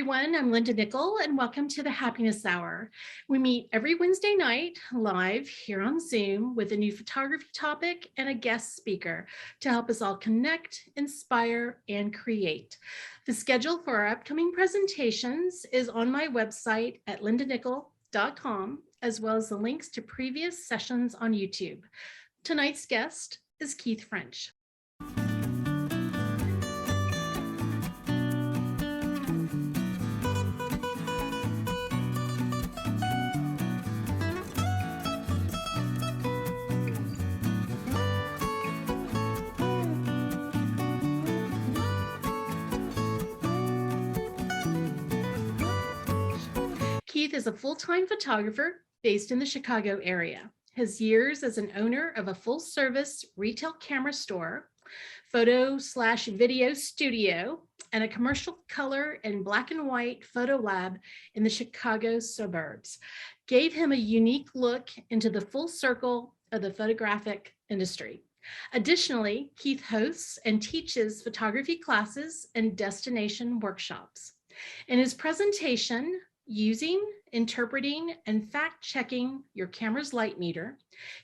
everyone. I'm Linda Nickell, and welcome to the Happiness Hour. We meet every Wednesday night live here on Zoom with a new photography topic and a guest speaker to help us all connect, inspire, and create. The schedule for our upcoming presentations is on my website at lindanickell.com, as well as the links to previous sessions on YouTube. Tonight's guest is Keith French. Keith is a full-time photographer based in the Chicago area. His years as an owner of a full-service retail camera store, photo/video studio, and a commercial color and black and white photo lab in the Chicago suburbs gave him a unique look into the full circle of the photographic industry. Additionally, Keith hosts and teaches photography classes and destination workshops. In his presentation, Using, Interpreting, and Fact-Checking Your Camera's Light Meter,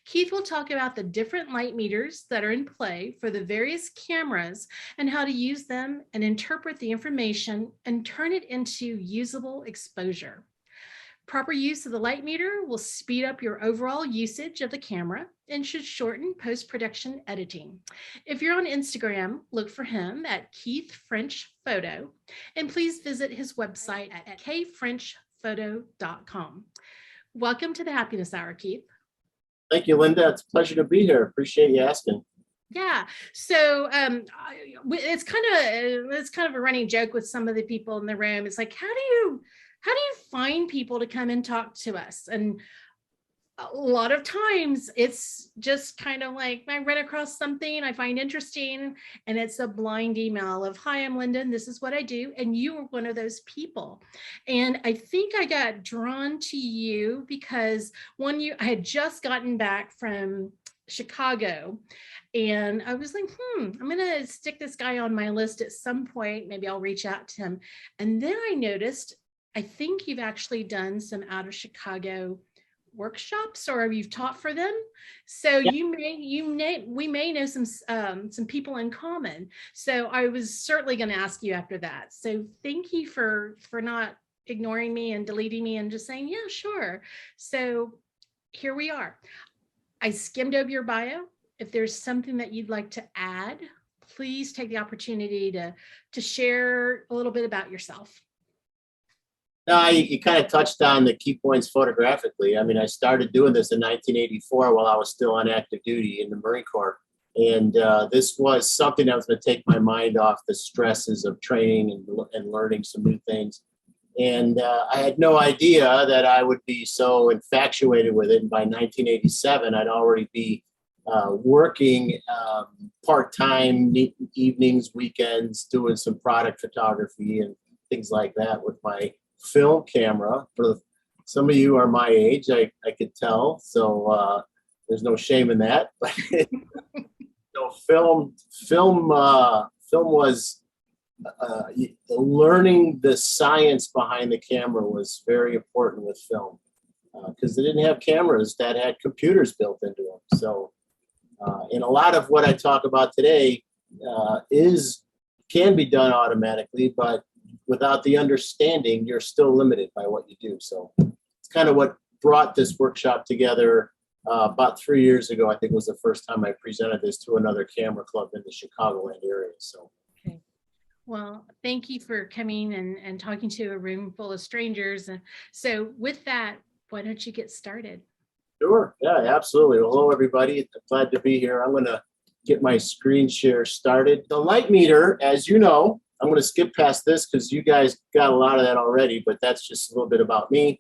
Keith will talk about the different light meters that are in play for the various cameras and how to use them and interpret the information and turn it into usable exposure. Proper use of the light meter will speed up your overall usage of the camera and should shorten post-production editing. If you're on Instagram, look for him at Keith French Photo, and please visit his website at kfrenchphoto.com. Welcome to the Happiness Hour, Keith. Thank you, Linda. It's a pleasure to be here. Appreciate you asking. Yeah, so it's kind of a running joke with some of the people in the room. It's like, how do you find people to come and talk to us? And a lot of times it's just kind of like I run across something I find interesting and it's a blind email of, hi, I'm Linda and this is what I do. And you were one of those people. And I think I got drawn to you because I had just gotten back from Chicago and I was like, I'm going to stick this guy on my list at some point. Maybe I'll reach out to him. And then I noticed, I think you've actually done some out of Chicago workshops or you've taught for them. So yeah. We may know some people in common. So I was certainly going to ask you after that. So thank you for not ignoring me and deleting me and just saying, yeah, sure. So here we are. I skimmed over your bio. If there's something that you'd like to add, please take the opportunity to share a little bit about yourself. No, you kind of touched on the key points photographically. I mean, I started doing this in 1984 while I was still on active duty in the Marine Corps. And this was something that was going to take my mind off the stresses of training and learning some new things. And I had no idea that I would be so infatuated with it. And by 1987, I'd already be working part-time evenings, weekends, doing some product photography and things like that with my film camera. For some of you are my age, I could tell, so there's no shame in that. But film was learning the science behind the camera was very important with film because they didn't have cameras that had computers built into them. So, and a lot of what I talk about today can be done automatically, but without the understanding, you're still limited by what you do. So it's kind of what brought this workshop together about 3 years ago. I think was the first time I presented this to another camera club in the Chicagoland area. So. Okay. Well, thank you for coming and talking to a room full of strangers. And so with that, why don't you get started? Sure. Yeah, absolutely. Hello, everybody. Glad to be here. I'm going to get my screen share started. The light meter, as you know, I'm going to skip past this because you guys got a lot of that already, but that's just a little bit about me.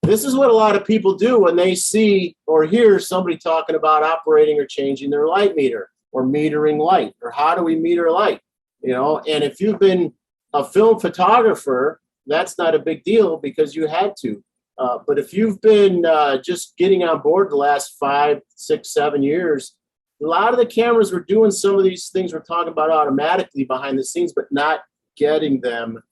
This is what a lot of people do when they see or hear somebody talking about operating or changing their light meter or metering light or how do we meter light, and if you've been a film photographer, that's not a big deal because you had to. But if you've been just getting on board the last 5, 6, 7 years, a lot of the cameras were doing some of these things we're talking about automatically behind the scenes, but not getting them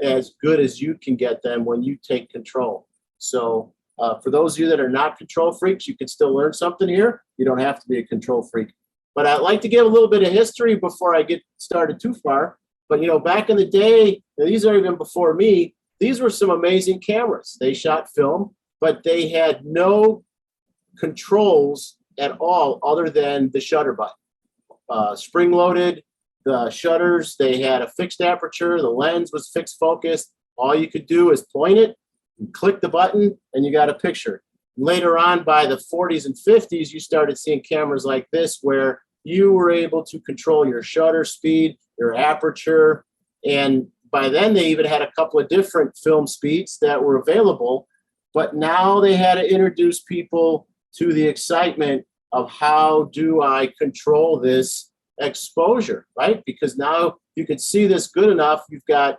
as good as you can get them when you take control. So for those of you that are not control freaks, you can still learn something here. You don't have to be a control freak. But I'd like to give a little bit of history before I get started too far. But, back in the day, these are even before me, these were some amazing cameras. They shot film, but they had no controls at all other than the shutter button. Spring-loaded, the shutters, they had a fixed aperture, the lens was fixed focus. All you could do is point it, and click the button, and you got a picture. Later on, by the 40s and 50s, you started seeing cameras like this where you were able to control your shutter speed, your aperture, and by then they even had a couple of different film speeds that were available, but now they had to introduce people to the excitement of how do I control this exposure, right? Because now you can see this good enough. You've got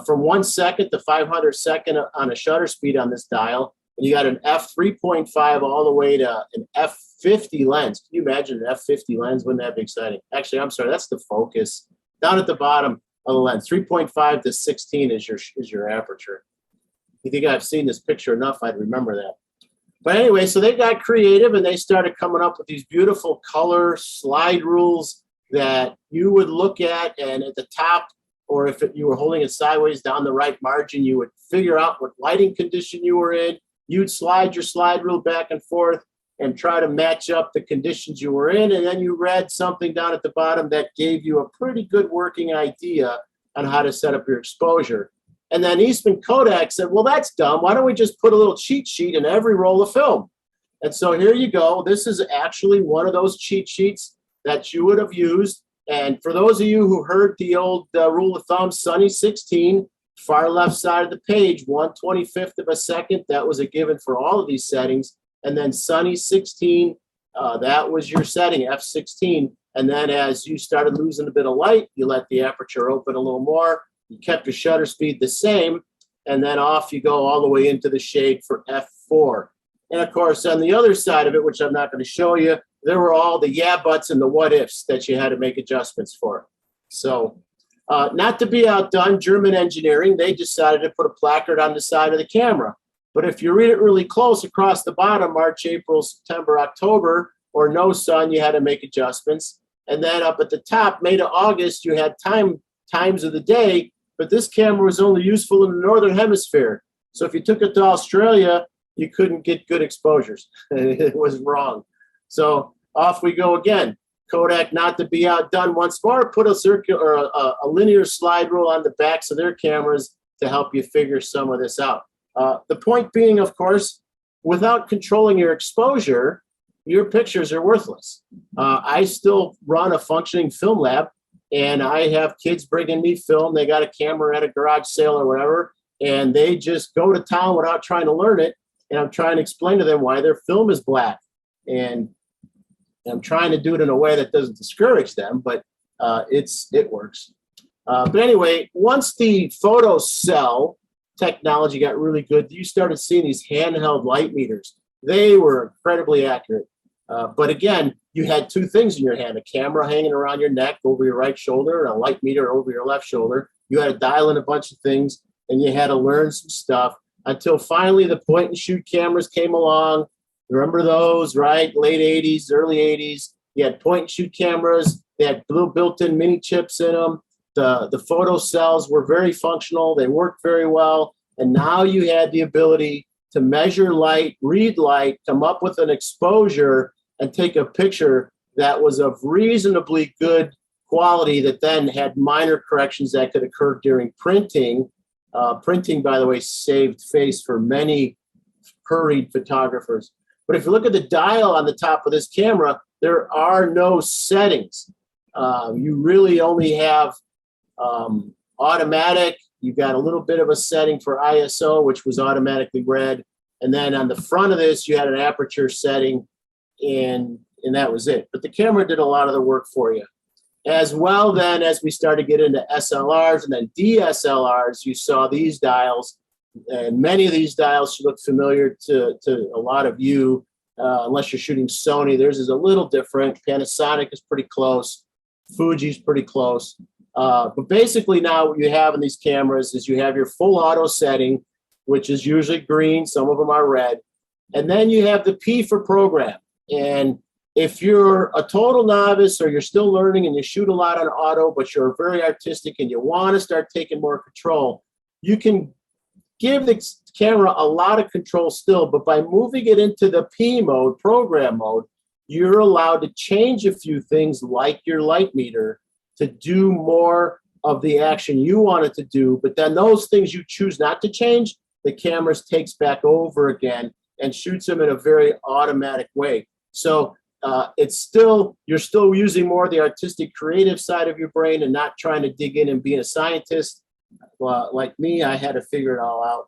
from 1 second to 500 second on a shutter speed on this dial, and you got an f3.5 all the way to an f50 lens. Can you imagine an f50 lens? Wouldn't that be exciting? Actually, I'm sorry, that's the focus. Down at the bottom of the lens, 3.5 to 16 is your aperture. You think I've seen this picture enough, I'd remember that. But anyway, so they got creative and they started coming up with these beautiful color slide rules that you would look at, and at the top, or if you were holding it sideways down the right margin, you would figure out what lighting condition you were in. You'd slide your slide rule back and forth and try to match up the conditions you were in, and then you read something down at the bottom that gave you a pretty good working idea on how to set up your exposure. And then Eastman Kodak said, well, that's dumb. Why don't we just put a little cheat sheet in every roll of film? And so here you go. This is actually one of those cheat sheets that you would have used. And for those of you who heard the old rule of thumb, Sunny 16, far left side of the page, 1/25th of a second, that was a given for all of these settings. And then Sunny 16, that was your setting, f16. And then as you started losing a bit of light, you let the aperture open a little more. You kept your shutter speed the same, and then off you go all the way into the shade for f4. And of course, on the other side of it, which I'm not going to show you, there were all the yeah buts and the what ifs that you had to make adjustments for. So not to be outdone, German engineering, they decided to put a placard on the side of the camera. But if you read it really close across the bottom, March, April, September, October, or no sun, you had to make adjustments. And then up at the top, May to August, you had times of the day, but this camera was only useful in the Northern Hemisphere. So if you took it to Australia, you couldn't get good exposures. It was wrong. So off we go again. Kodak, not to be outdone once more, put a circular or a linear slide rule on the backs of their cameras to help you figure some of this out. The point being, of course, without controlling your exposure, your pictures are worthless. I still run a functioning film lab, and I have kids bringing me film. They got a camera at a garage sale or whatever, and they just go to town without trying to learn it. And I'm trying to explain to them why their film is black. And I'm trying to do it in a way that doesn't discourage them, but it works. But anyway, once the photo cell technology got really good, you started seeing these handheld light meters. They were incredibly accurate. But again, you had two things in your hand, a camera hanging around your neck over your right shoulder and a light meter over your left shoulder. You had to dial in a bunch of things, and you had to learn some stuff until finally the point and shoot cameras came along. Remember those, right? Late 80s, early 80s. You had point and shoot cameras. They had little built-in mini chips in them. The photo cells were very functional. They worked very well. And now you had the ability to measure light, read light, come up with an exposure, and take a picture that was of reasonably good quality that then had minor corrections that could occur during printing. Printing, by the way, saved face for many hurried photographers. But if you look at the dial on the top of this camera, there are no settings. You really only have automatic. You've got a little bit of a setting for ISO, which was automatically read. And then on the front of this, you had an aperture setting, and that was it. But the camera did a lot of the work for you. As well, then, as we started to get into SLRs and then DSLRs, you saw these dials. And many of these dials should look familiar to a lot of you, unless you're shooting Sony. Theirs is a little different. Panasonic is pretty close. Fuji's pretty close. But basically now what you have in these cameras is you have your full auto setting, which is usually green. Some of them are red. And then you have the P for program. And if you're a total novice or you're still learning and you shoot a lot on auto, but you're very artistic and you want to start taking more control, you can give the camera a lot of control still, but by moving it into the P mode, program mode, you're allowed to change a few things like your light meter to do more of the action you want it to do. But then those things you choose not to change, the camera takes back over again and shoots them in a very automatic way. So it's still, you're still using more of the artistic creative side of your brain and not trying to dig in and be a scientist. Like me, I had to figure it all out.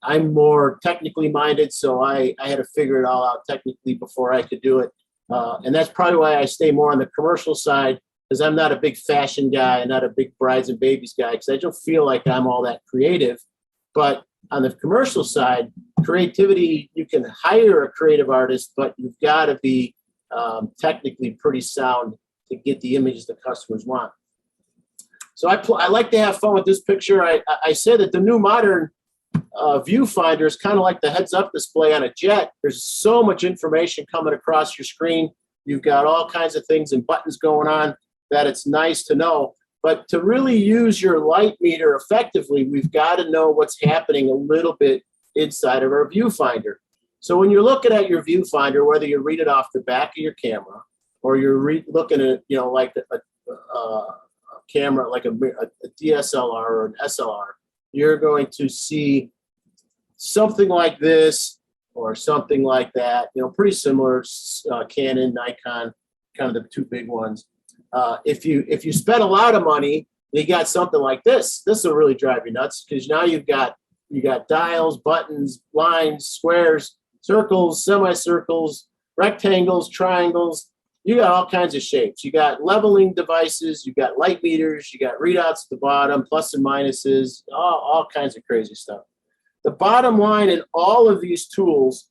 I'm more technically minded, so I had to figure it all out technically before I could do it. And that's probably why I stay more on the commercial side, because I'm not a big fashion guy and not a big brides and babies guy, because I don't feel like I'm all that creative. But on the commercial side, creativity, you can hire a creative artist, but you've got to be technically pretty sound to get the images the customers want. So I like to have fun with this picture. I say that the new modern viewfinder is kind of like the heads-up display on a jet. There's so much information coming across your screen. You've got all kinds of things and buttons going on that it's nice to know. But to really use your light meter effectively, we've got to know what's happening a little bit inside of our viewfinder. So when you're looking at your viewfinder, whether you read it off the back of your camera or you're looking at, you know, like a camera, like a DSLR or an SLR, you're going to see something like this or something like that, you know, pretty similar, Canon, Nikon, kind of the two big ones. If you spend a lot of money, you got something like this. This will really drive you nuts, because now you got dials, buttons, lines, squares, circles, semicircles, rectangles, triangles. You got all kinds of shapes. You got leveling devices. You got light meters. You got readouts at the bottom, plus and minuses, all kinds of crazy stuff. The bottom line in all of these tools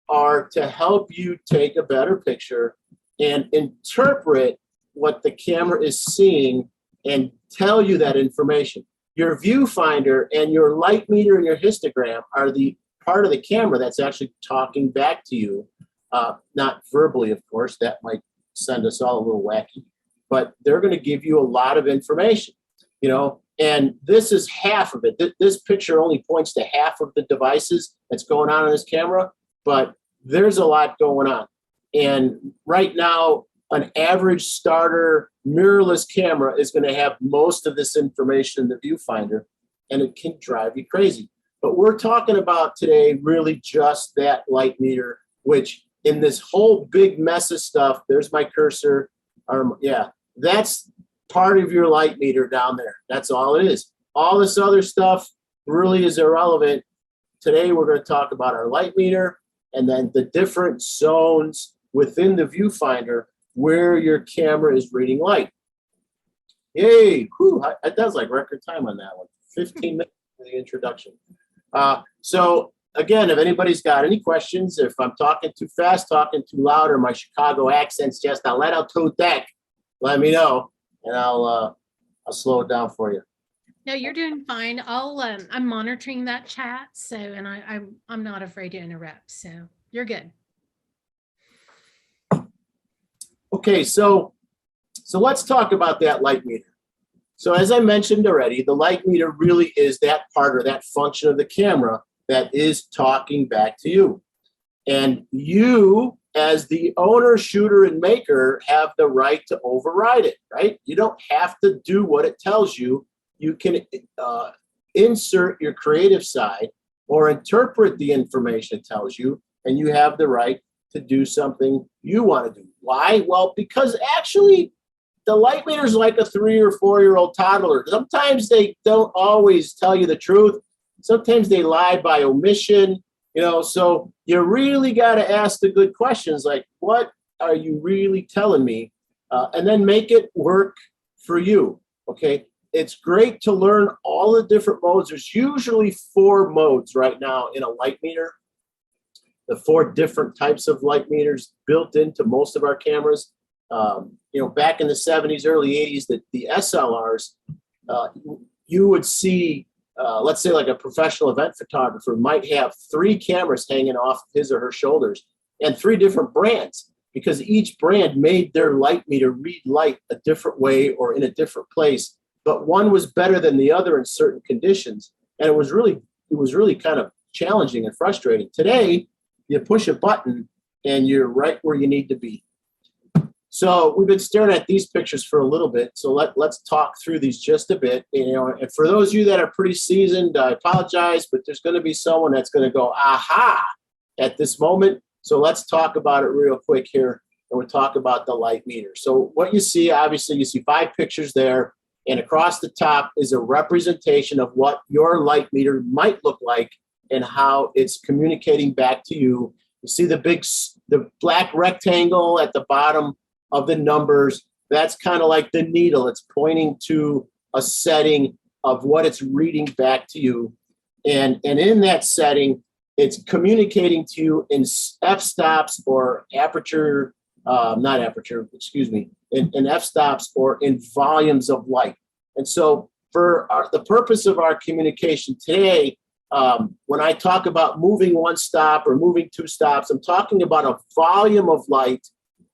are to help you take a better picture and interpret what the camera is seeing and tell you that information. Your viewfinder and your light meter and your histogram are the part of the camera that's actually talking back to you, not verbally, of course. That might send us all a little wacky, but they're going to give you a lot of information, you know, and this is half of it. This picture only points to half of the devices that's going on this camera, but there's a lot going on. And right now, an average starter mirrorless camera is going to have most of this information in the viewfinder, and it can drive you crazy. But we're talking about today really just that light meter, which in this whole big mess of stuff, there's my cursor. Yeah, that's part of your light meter down there. That's all it is. All this other stuff really is irrelevant. Today, we're going to talk about our light meter and then the different zones within the viewfinder where your camera is reading light. Yay, whew, that was like record time on that one. 15 minutes for the introduction. So again, if anybody's got any questions, if I'm talking too fast, talking too loud, or my Chicago accent's just a little too thick, let me know, and I'll slow it down for you. No, you're doing fine. I'm monitoring that chat, so, and I'm not afraid to interrupt, so you're good. Okay, so let's talk about that light meter. So as I mentioned already, the light meter really is that part or that function of the camera that is talking back to you. And you, as the owner, shooter, and maker, have the right to override it, right? You don't have to do what it tells you. You can insert your creative side or interpret the information it tells you, and you have the right to do something you want to do. Why? Well, because actually the light meter is like a 3 or 4-year-old toddler. Sometimes they don't always tell you the truth. Sometimes they lie by omission, you know, so you really got to ask the good questions like, what are you really telling me? And then make it work for you, okay? It's great to learn all the different modes. There's usually 4 modes right now in a light meter. The 4 different types of light meters built into most of our cameras. Back in the 70s, early 80s, the SLRs, you would see, let's say like a professional event photographer might have 3 cameras hanging off his or her shoulders and 3 different brands, because each brand made their light meter read light a different way or in a different place, but one was better than the other in certain conditions. And it was really kind of challenging and frustrating. Today, you push a button and you're right where you need to be. So we've been staring at these pictures for a little bit. So let's talk through these just a bit. And for those of you that are pretty seasoned, I apologize, but there's going to be someone that's going to go, aha, at this moment. So let's talk about it real quick here. And we'll talk about the light meter. So what you see, obviously, you see 5 pictures there. And across the top is a representation of what your light meter might look like and how it's communicating back to you. You see the black rectangle at the bottom of the numbers. That's kind of like the needle. It's pointing to a setting of what it's reading back to you. And in that setting, it's communicating to you in f-stops or aperture, not aperture, excuse me, in f-stops or in volumes of light. And so for the purpose of our communication today, when I talk about moving 1 stop or moving 2 stops, I'm talking about a volume of light,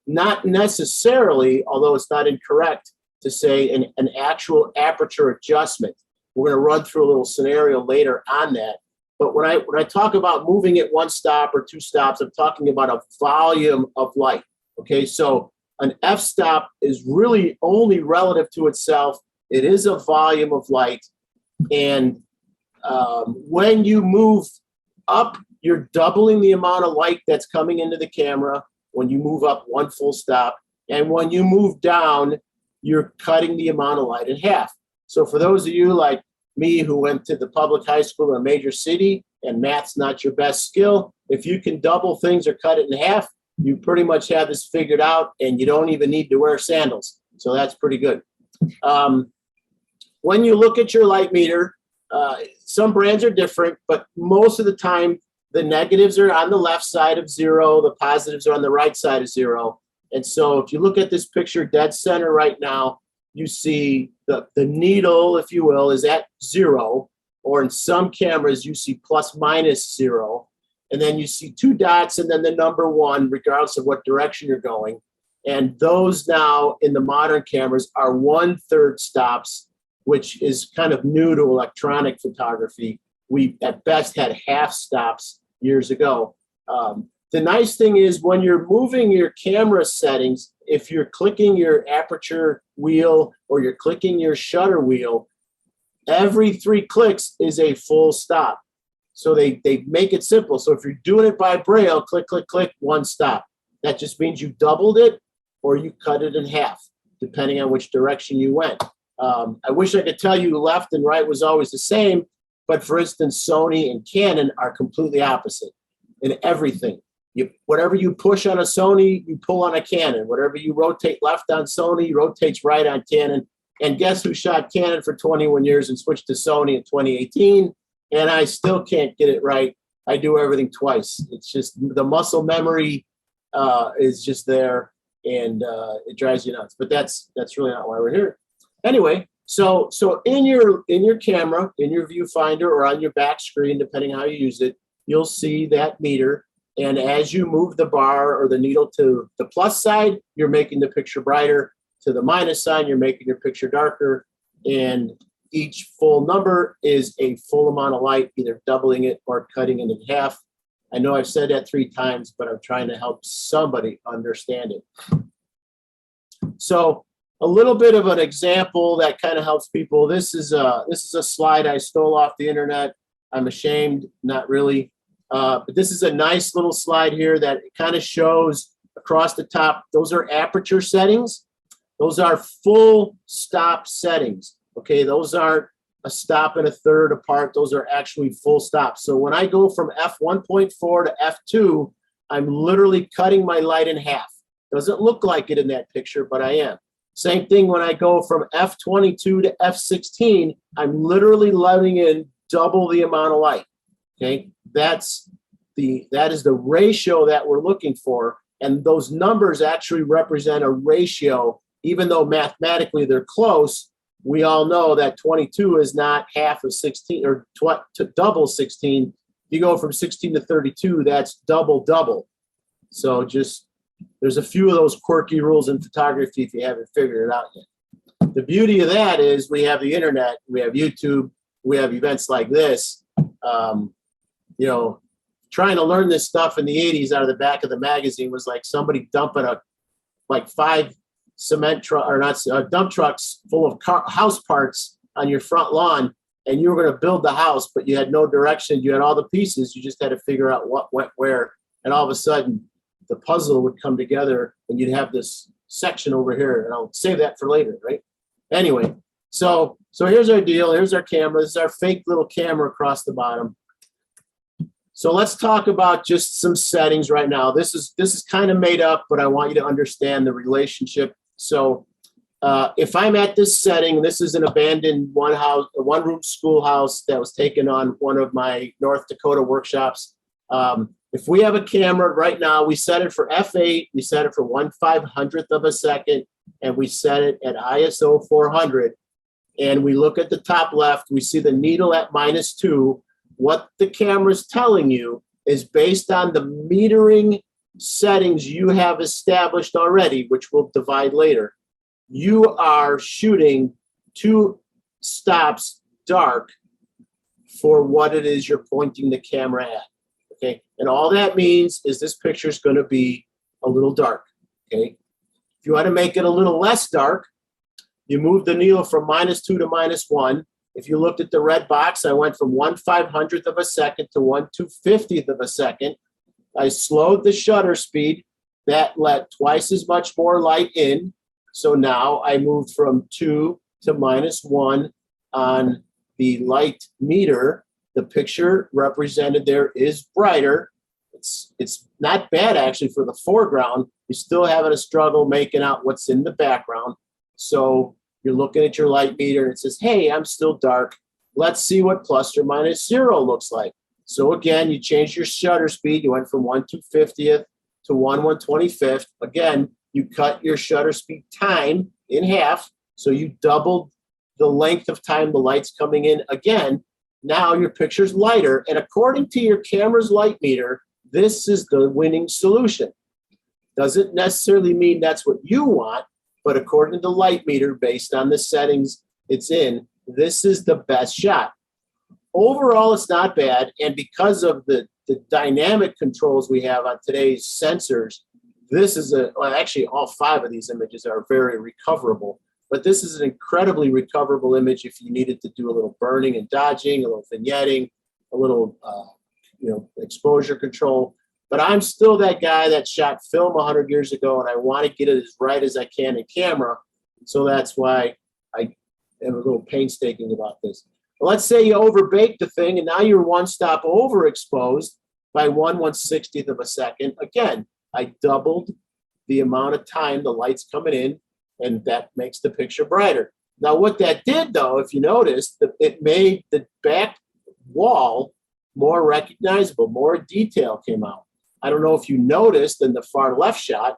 not necessarily, although it's not incorrect to say an actual aperture adjustment. We're going to run through a little scenario later on that. But when I talk about moving it 1 stop or 2 stops, I'm talking about a volume of light. Okay, so an f-stop is really only relative to itself. It is a volume of light. And when you move up, you're doubling the amount of light that's coming into the camera when you move up 1 full stop. And when you move down, you're cutting the amount of light in half. So for those of you like me who went to the public high school in a major city and math's not your best skill, if you can double things or cut it in half, you pretty much have this figured out and you don't even need to wear sandals. So that's pretty good. When you look at your light meter, some brands are different, but most of the time the negatives are on the left side of 0, the positives are on the right side of 0. And so if you look at this picture dead center right now, you see the needle, if you will, is at 0, or in some cameras you see plus minus 0. And then you see 2 dots and then the number 1, regardless of what direction you're going. And those now in the modern cameras are 1/3 stops, which is kind of new to electronic photography. We at best had half stops years ago. The nice thing is when you're moving your camera settings, if you're clicking your aperture wheel or you're clicking your shutter wheel, every 3 clicks is a full stop. So they make it simple. So if you're doing it by braille, click, click, click, 1 stop. That just means you doubled it or you cut it in half, depending on which direction you went. I wish I could tell you left and right was always the same, but for instance, Sony and Canon are completely opposite in everything. Whatever you push on a Sony, you pull on a Canon. Whatever you rotate left on Sony, rotates right on Canon. And guess who shot Canon for 21 years and switched to Sony in 2018? And I still can't get it right. I do everything twice. It's just the muscle memory is just there, and it drives you nuts. But that's really not why we're here. Anyway, so in your camera, in your viewfinder, or on your back screen, depending on how you use it, you'll see that meter. And as you move the bar or the needle to the plus side, you're making the picture brighter. To the minus side, you're making your picture darker. And each full number is a full amount of light, either doubling it or cutting it in half. I know I've said that 3 times, but I'm trying to help somebody understand it. So a little bit of an example that kind of helps people. This is a slide I stole off the internet. I'm ashamed, not really. But this is a nice little slide here that kind of shows across the top. Those are aperture settings. Those are full stop settings. Okay, those aren't a stop and a third apart. Those are actually full stops. So when I go from f1.4 to f2, I'm literally cutting my light in half. Doesn't look like it in that picture, but I am. Same thing when I go from f22 to f16, I'm literally letting in double the amount of light. Okay, that is the ratio that we're looking for. And those numbers actually represent a ratio, even though mathematically they're close. We all know that 22 is not half of 16 or to double 16. If you go from 16 to 32, that's double. So just, there's a few of those quirky rules in photography if you haven't figured it out yet. The beauty of that is we have the internet, we have YouTube, we have events like this. You know, trying to learn this stuff in the 80s out of the back of the magazine was like somebody dumping like 5 dump trucks full of house parts on your front lawn, and you were going to build the house, but you had no direction. You had all the pieces. You just had to figure out what went where. And all of a sudden, the puzzle would come together, and you'd have this section over here. And I'll save that for later, right? Anyway, so here's our deal. Here's our camera. This is our fake little camera across the bottom. So let's talk about just some settings right now. This is kind of made up, but I want you to understand the relationship. So if I'm at this setting, this is an abandoned one-room schoolhouse that was taken on one of my North Dakota workshops. If we have a camera right now, we set it for f8, we set it for 1/500th of a second, and we set it at ISO 400. And we look at the top left, we see the needle at -2. What the camera is telling you is based on the metering settings you have established already, which we'll divide later. You are shooting 2 stops dark for what it is you're pointing the camera at. Okay, and all that means is this picture is going to be a little dark. Okay, if you want to make it a little less dark, you move the needle from -2 to -1. If you looked at the red box, I went from 1/500th of a second to 1/250th of a second. I slowed the shutter speed. That let twice as much more light in. So now I moved from 2 to -1 on the light meter. The picture represented there is brighter. It's not bad actually for the foreground. You're still having a struggle making out what's in the background. So you're looking at your light meter and it says, hey, I'm still dark. Let's see what ±0 looks like. So again, you changed your shutter speed. You went from 1/250th to 1/125th. Again, you cut your shutter speed time in half. So you doubled the length of time the light's coming in again. Now your picture's lighter. And according to your camera's light meter, this is the winning solution. Doesn't necessarily mean that's what you want, but according to the light meter, based on the settings it's in, this is the best shot. Overall, it's not bad. And because of the dynamic controls we have on today's sensors, this is actually all 5 of these images are very recoverable. But this is an incredibly recoverable image if you needed to do a little burning and dodging, a little vignetting, a little exposure control. But I'm still that guy that shot film 100 years ago, and I want to get it as right as I can in camera. So that's why I am a little painstaking about this. But let's say you overbake the thing, and now you're 1 stop overexposed by 1/160th of a second. Again, I doubled the amount of time the light's coming in, and that makes the picture brighter. Now, what that did, though, if you noticed, it made the back wall more recognizable, more detail came out. I don't know if you noticed in the far left shot,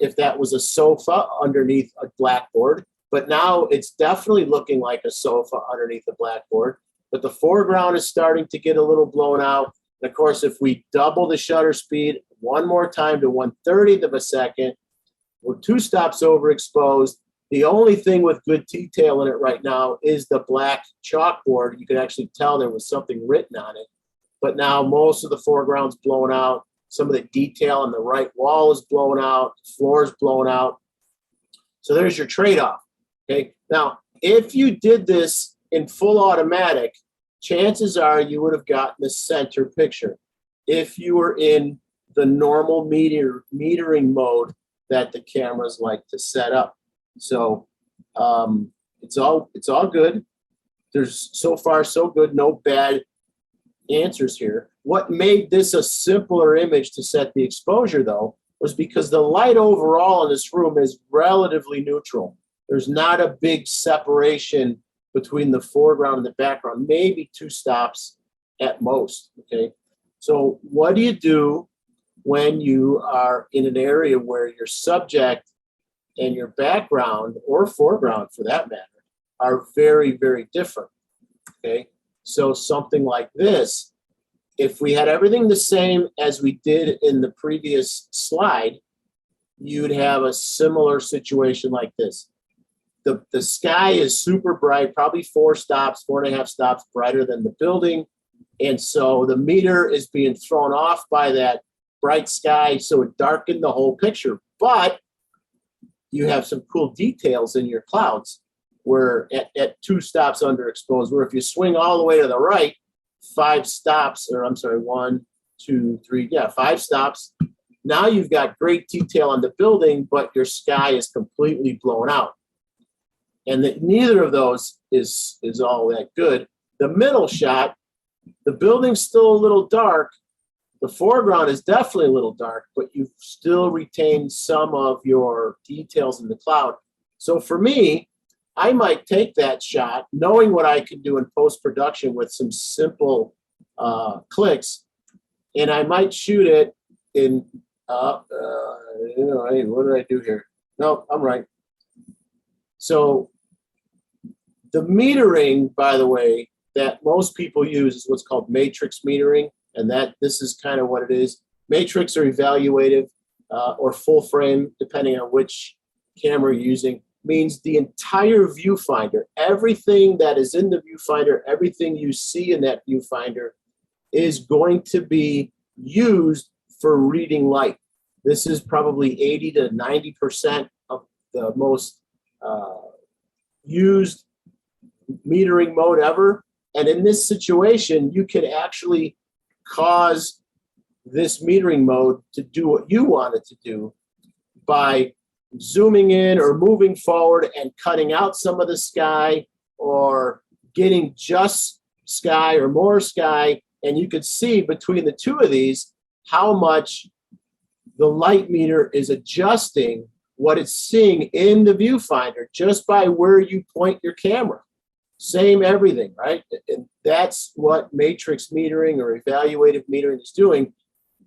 if that was a sofa underneath a blackboard, but now it's definitely looking like a sofa underneath a blackboard. But the foreground is starting to get a little blown out. And of course, if we double the shutter speed 1 more time to 1/30th of a second, we're 2 stops overexposed. The only thing with good detail in it right now is the black chalkboard. You can actually tell there was something written on it. But now most of the foreground's blown out. Some of the detail on the right wall is blown out. The floor is blown out. So there's your trade-off. Okay. Now, if you did this in full automatic, chances are you would have gotten the center picture. If you were in the normal metering mode that the cameras like to set up. So it's all good. There's so far so good, no bad answers here. What made this a simpler image to set the exposure, though, was because the light overall in this room is relatively neutral. There's not a big separation between the foreground and the background, maybe 2 stops at most, okay? So what do you do when you are in an area where your subject and your background, or foreground for that matter, are very, very different. Okay, so something like this, if we had everything the same as we did in the previous slide, you'd have a similar situation like this. The sky is super bright, probably 4.5 stops brighter than the building. And so the meter is being thrown off by that bright sky, so it darkened the whole picture. But you have some cool details in your clouds where at 2 stops underexposed, where if you swing all the way to the right, 5 stops, or I'm sorry, 1, 2, 3, 5 stops. Now you've got great detail on the building, but your sky is completely blown out. And that neither of those is all that good. The middle shot, the building's still a little dark. The foreground is definitely a little dark, but you've still retained some of your details in the cloud. So for me, I might take that shot, knowing what I can do in post-production with some simple clicks, and I might shoot it in, hey, what did I do here? No, I'm right. So the metering, by the way, that most people use is what's called matrix metering, and that this is kind of what it is. Matrix or evaluative or full frame, depending on which camera you're using, means the entire viewfinder, everything that is in the viewfinder, everything you see in that viewfinder is going to be used for reading light. This is probably 80 to 90% of the most used metering mode ever. And in this situation, you can actually cause this metering mode to do what you want it to do by zooming in or moving forward and cutting out some of the sky, or getting just sky or more sky. And you could see between the two of these how much the light meter is adjusting what it's seeing in the viewfinder just by where you point your camera. Same everything, right? And that's what matrix metering or evaluative metering is doing.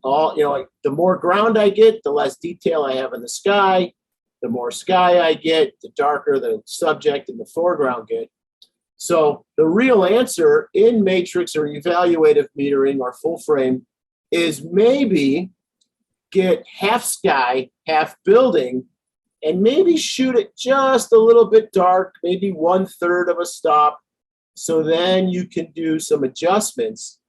Like the more ground I get, the less detail I have in the sky. The more sky I get, the darker the subject and the foreground get. So the real answer in matrix or evaluative metering or full frame is maybe get half sky, half building, and maybe shoot it just a little bit dark, maybe 1/3 of a stop. So then you can do some adjustments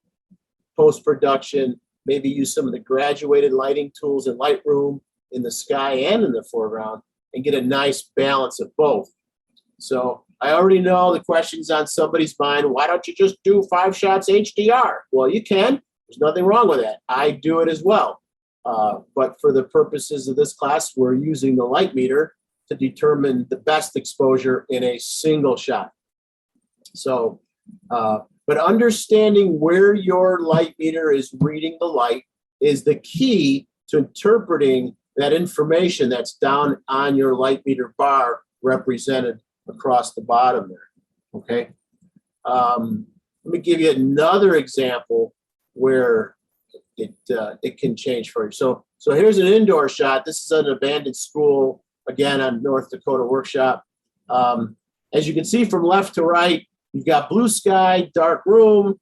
post-production, maybe use some of the graduated lighting tools in Lightroom in the sky and in the foreground, and get a nice balance of both. So I already know the question's on somebody's mind. Why don't you just do 5 shots HDR? Well, you can. There's nothing wrong with that. I do it as well. But for the purposes of this class, we're using the light meter to determine the best exposure in a single shot. So, but understanding where your light meter is reading the light is the key to interpreting that information that's down on your light meter bar represented across the bottom there, okay? Let me give you another example where it can change for you. So here's an indoor shot. This is an abandoned school, again, on North Dakota Workshop. As you can see from left to right, you've got blue sky, dark room,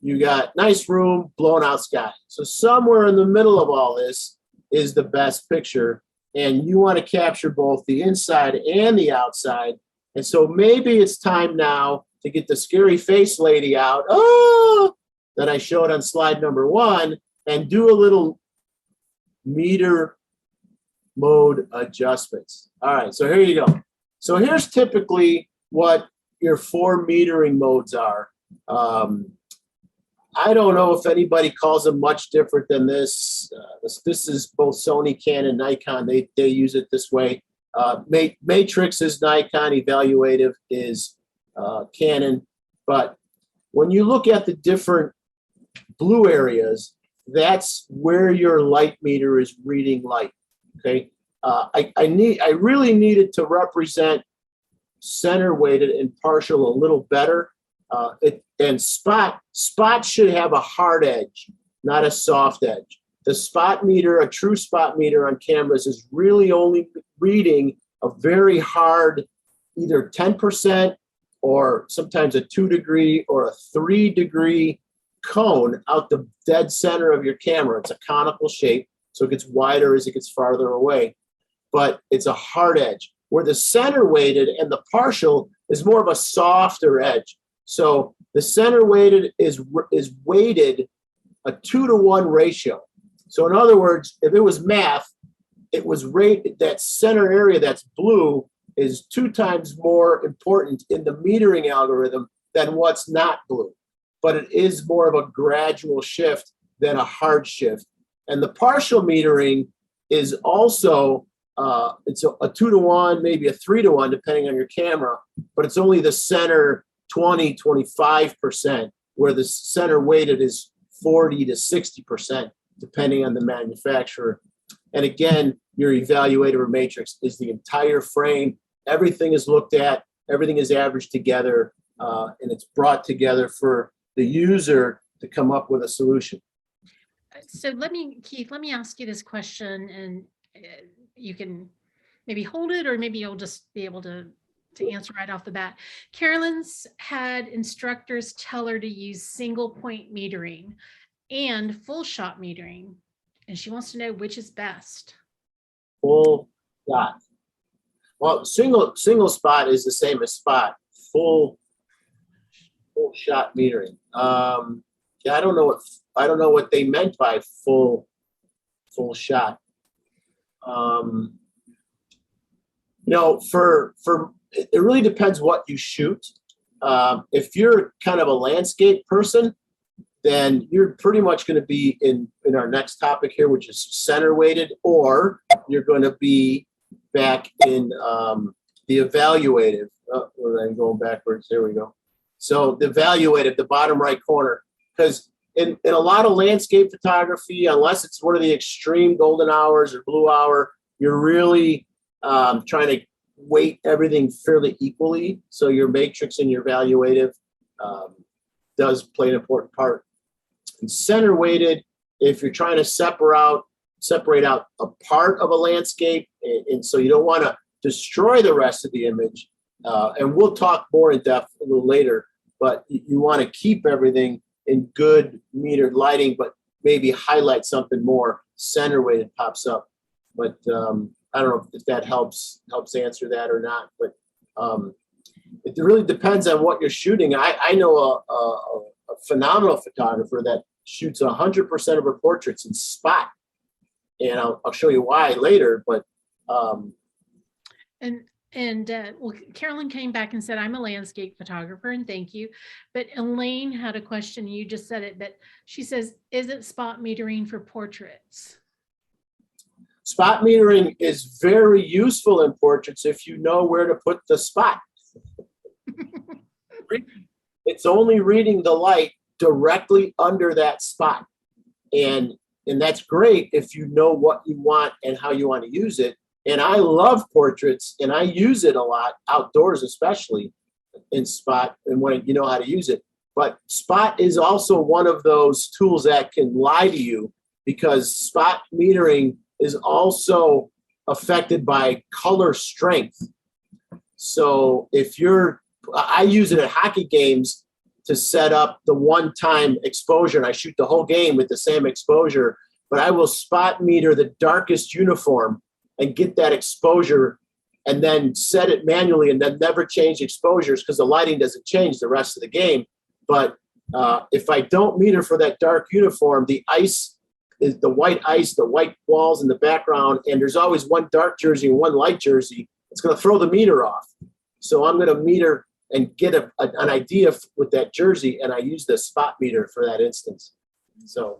you got nice room, blown out sky. So somewhere in the middle of all this is the best picture, and you want to capture both the inside and the outside. And so maybe it's time now to get the scary face lady out, that I showed on slide number 1, and do a little meter mode adjustments. All right, so here you go. So here's typically what your 4 metering modes are. I don't know if anybody calls them much different than this. This is both Sony, Canon, Nikon. They use it this way. Matrix is Nikon, evaluative is Canon. But when you look at the different blue areas, that's where your light meter is reading light. Okay, I really needed to represent center weighted and partial a little better. And spot should have a hard edge, not a soft edge. The spot meter, a true spot meter on cameras, is really only reading a very hard, either 10% or sometimes a 2-degree or a 3-degree cone out the dead center of your camera. It's a conical shape, so it gets wider as it gets farther away, but it's a hard edge. Where the center weighted and the partial is more of a softer edge. So the center weighted is weighted a 2-to-1 ratio. So in other words, if it was math, it was rated, that center area that's blue is 2 times more important in the metering algorithm than what's not blue. But it is more of a gradual shift than a hard shift. And the partial metering is also, it's a 2-to-1, maybe a 3-to-1, depending on your camera, but it's only the center 20-25%, where the center weighted is 40 to 60%, depending on the manufacturer. And again, your evaluator matrix is the entire frame. Everything is looked at, everything is averaged together, and it's brought together for the user to come up with a solution. So Keith, let me ask you this question, and you can maybe hold it, or maybe you'll just be able to answer right off the bat. Carolyn's had instructors tell her to use single point metering and full shot metering, and she wants to know which is best. Full shot. Well, single spot is the same as spot. Full shot metering. Yeah, I don't know what they meant by full shot. It really depends what you shoot. If you're kind of a landscape person, then you're pretty much going to be in our next topic here, which is center weighted, or you're going to be back in the evaluative. I'm going backwards. There we go. So the evaluative, the bottom right corner, because in a lot of landscape photography, unless it's one of the extreme golden hours or blue hour, you're really trying to weight everything fairly equally. So your matrix and your evaluative does play an important part. And center weighted, if you're trying to separate out a part of a landscape, and so you don't want to destroy the rest of the image. And we'll talk more in depth a little later, but you want to keep everything in good metered lighting, but maybe highlight something more. Center weighted pops up, but I don't know if that helps answer that or not. But it really depends on what you're shooting. I know a phenomenal photographer that shoots 100% of her portraits in spot, and I'll show you why later. But well, Carolyn came back and said, I'm a landscape photographer, and thank you. But Elaine had a question. You just said it, but she says, is it spot metering for portraits? Spot metering is very useful in portraits if you know where to put the spot. It's only reading the light directly under that spot. And that's great if you know what you want and how you want to use it. And I love portraits, and I use it a lot outdoors, especially in spot, and when you know how to use it. But spot is also one of those tools that can lie to you, because spot metering is also affected by color strength. So I use it at hockey games to set up the one-time exposure, and I shoot the whole game with the same exposure, but I will spot meter the darkest uniform and get that exposure, and then set it manually, and then never change exposures because the lighting doesn't change the rest of the game. But if I don't meter for that dark uniform, the ice is the white ice, the white walls in the background, and there's always one dark jersey and one light jersey. It's going to throw the meter off. So I'm going to meter and get an idea with that jersey, and I use the spot meter for that instance. So,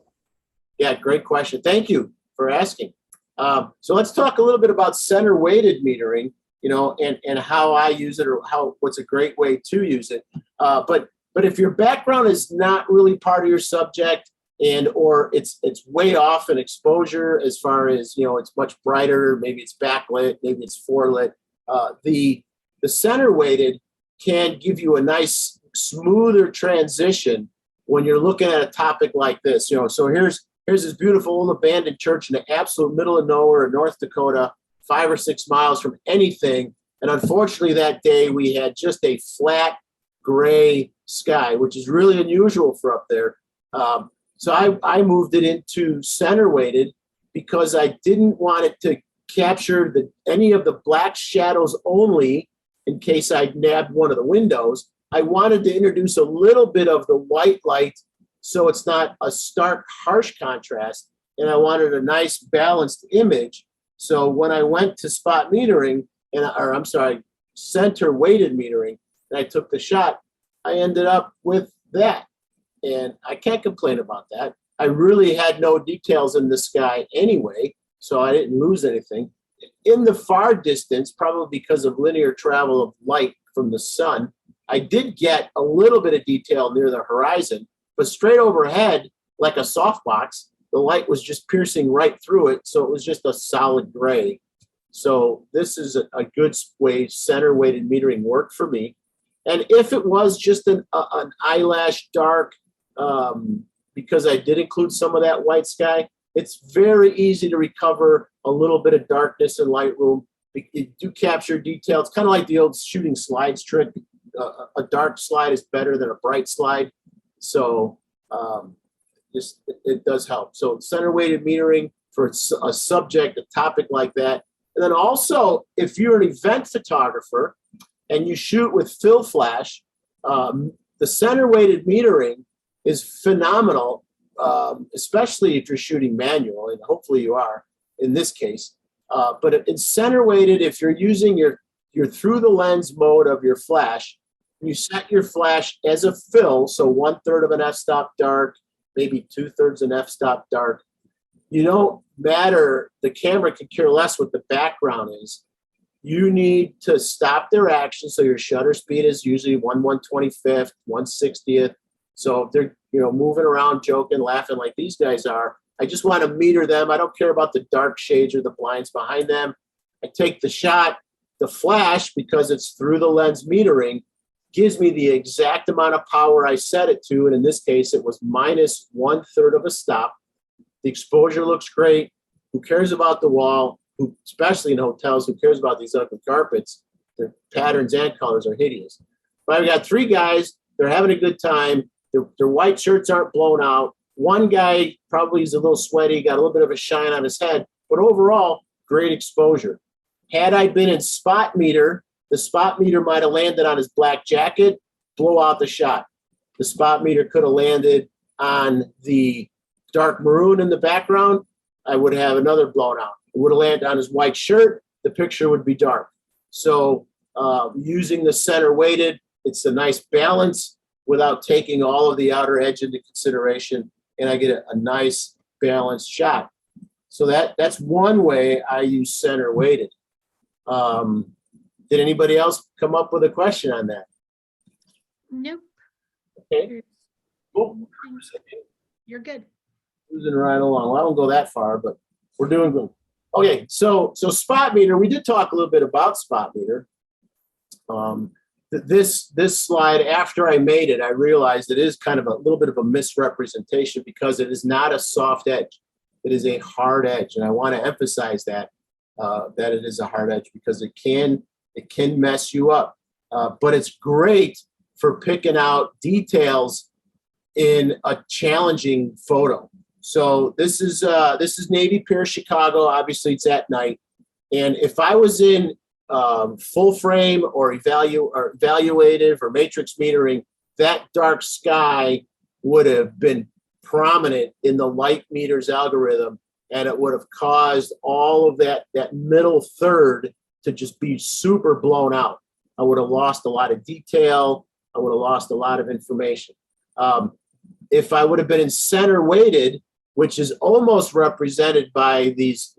yeah, great question. Thank you for asking. So let's talk a little bit about center weighted metering, and how I use it, or what's a great way to use it. But if your background is not really part of your subject, or it's way off in exposure, as far as, it's much brighter, maybe it's backlit, maybe it's forelit, the center weighted can give you a nice smoother transition when you're looking at a topic like this. So here's this beautiful old abandoned church in the absolute middle of nowhere in North Dakota, 5 or 6 miles from anything. And unfortunately, that day we had just a flat gray sky, which is really unusual for up there. So I moved it into center weighted because I didn't want it to capture any of the black shadows only in case I nabbed one of the windows. I wanted to introduce a little bit of the white light so it's not a stark, harsh contrast. And I wanted a nice balanced image. So when I went to spot metering, center weighted metering, and I took the shot, I ended up with that. And I can't complain about that. I really had no details in the sky anyway, so I didn't lose anything. In the far distance, probably because of linear travel of light from the sun, I did get a little bit of detail near the horizon, but straight overhead, like a softbox, the light was just piercing right through it, so it was just a solid gray. So this is a good way center weighted metering worked for me. And if it was just an eyelash dark, because I did include some of that white sky, it's very easy to recover a little bit of darkness in Lightroom. You do capture detail. It's kind of like the old shooting slides trick. A dark slide is better than a bright slide. So it does help. So center weighted metering for a subject, a topic like that. And then also, if you're an event photographer and you shoot with fill flash, the center weighted metering is phenomenal, especially if you're shooting manual, and hopefully you are in this case. But in center weighted, if you're using your through the lens mode of your flash, you set your flash as a fill, so 1/3 of an f-stop dark, maybe 2/3 an f-stop dark. You don't matter, the camera can care less what the background is. You need to stop their action, so your shutter speed is usually 1/125th, 1/60th. So if they're moving around, joking, laughing like these guys are, I just want to meter them. I don't care about the dark shades or the blinds behind them. I take the shot. The flash, because it's through the lens metering, gives me the exact amount of power I set it to. And in this case, it was minus 1/3 of a stop. The exposure looks great. Who cares about the wall? Especially in hotels, who cares about these ugly carpets? Their patterns and colors are hideous. But I've got 3 guys. They're having a good time. Their white shirts aren't blown out. One guy probably is a little sweaty, got a little bit of a shine on his head. But overall, great exposure. Had I been in spot meter, the spot meter might have landed on his black jacket, blow out the shot. The spot meter could have landed on the dark maroon in the background. I would have another blown out. It would have landed on his white shirt. The picture would be dark. So using the center weighted, it's a nice balance without taking all of the outer edge into consideration, and I get a nice balanced shot. So that's one way I use center weighted. Did anybody else come up with a question on that? Nope. Okay. Cool. You're good. Cruising right along. Well, I don't go that far, but we're doing good. Okay, so spot meter. We did talk a little bit about spot meter. This slide, after I made it, I realized it is kind of a little bit of a misrepresentation because it is not a soft edge. It is a hard edge, and I want to emphasize that it is a hard edge because it can mess you up. But it's great for picking out details in a challenging photo. So this is Navy Pier, Chicago. Obviously, it's at night, and if I was in full frame or evaluative or matrix metering, that dark sky would have been prominent in the light meters algorithm, and it would have caused all of that middle third to just be super blown out. I would have lost a lot of detail. I would have lost a lot of information. If I would have been in center weighted, which is almost represented by these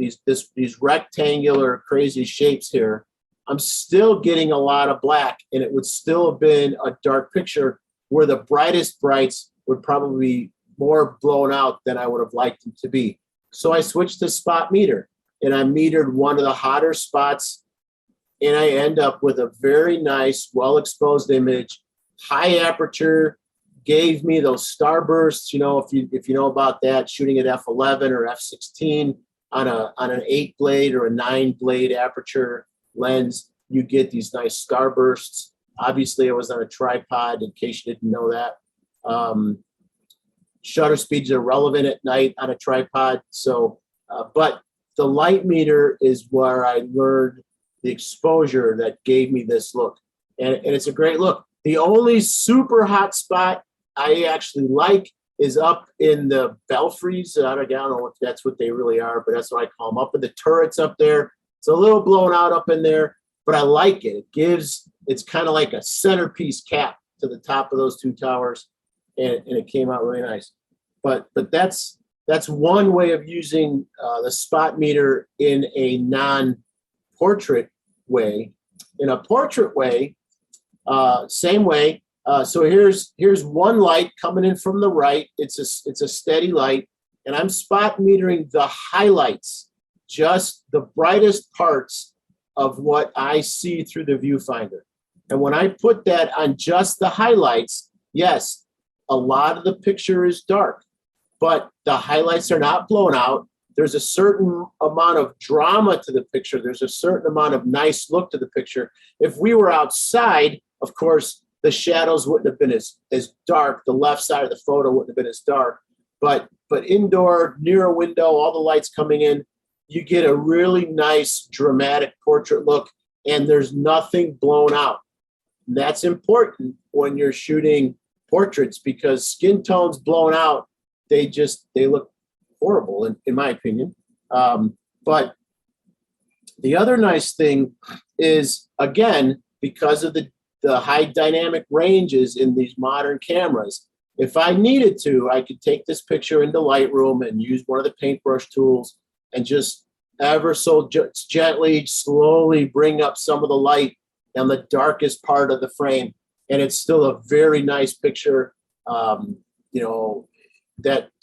rectangular crazy shapes here, I'm still getting a lot of black, and it would still have been a dark picture where the brightest brights would probably be more blown out than I would have liked them to be. So I switched to spot meter, and I metered one of the hotter spots, and I end up with a very nice, well-exposed image, high aperture, gave me those starbursts. If you know about that, shooting at f11 or f16 on an 8 blade or a 9 blade aperture lens, you get these nice starbursts. Obviously, I was on a tripod, in case you didn't know that. Shutter speeds are relevant at night on a tripod. So, but the light meter is where I learned the exposure that gave me this look. And it's a great look. The only super hot spot I actually like is up in the belfries. I don't know if that's what they really are, but that's what I call them. Up in the turrets up there. It's a little blown out up in there, but I like it. It's kind of like a centerpiece cap to the top of those two towers, and it came out really nice. But that's one way of using the spot meter in a non-portrait way. In a portrait way, same way. So here's one light coming in from the right. It's a steady light, and I'm spot metering the highlights, just the brightest parts of what I see through the viewfinder. And when I put that on just the highlights, yes, a lot of the picture is dark, but the highlights are not blown out. There's a certain amount of drama to the picture. There's a certain amount of nice look to the picture. If we were outside, of course, the shadows wouldn't have been as dark. The left side of the photo wouldn't have been as dark. But indoor, near a window, all the lights coming in, you get a really nice dramatic portrait look, and there's nothing blown out. And that's important when you're shooting portraits, because skin tones blown out, they look horrible in my opinion. But the other nice thing is, again, because of the high dynamic ranges in these modern cameras, if I needed to, I could take this picture into Lightroom and use one of the paintbrush tools and just ever so gently, slowly bring up some of the light on the darkest part of the frame. And it's still a very nice picture. But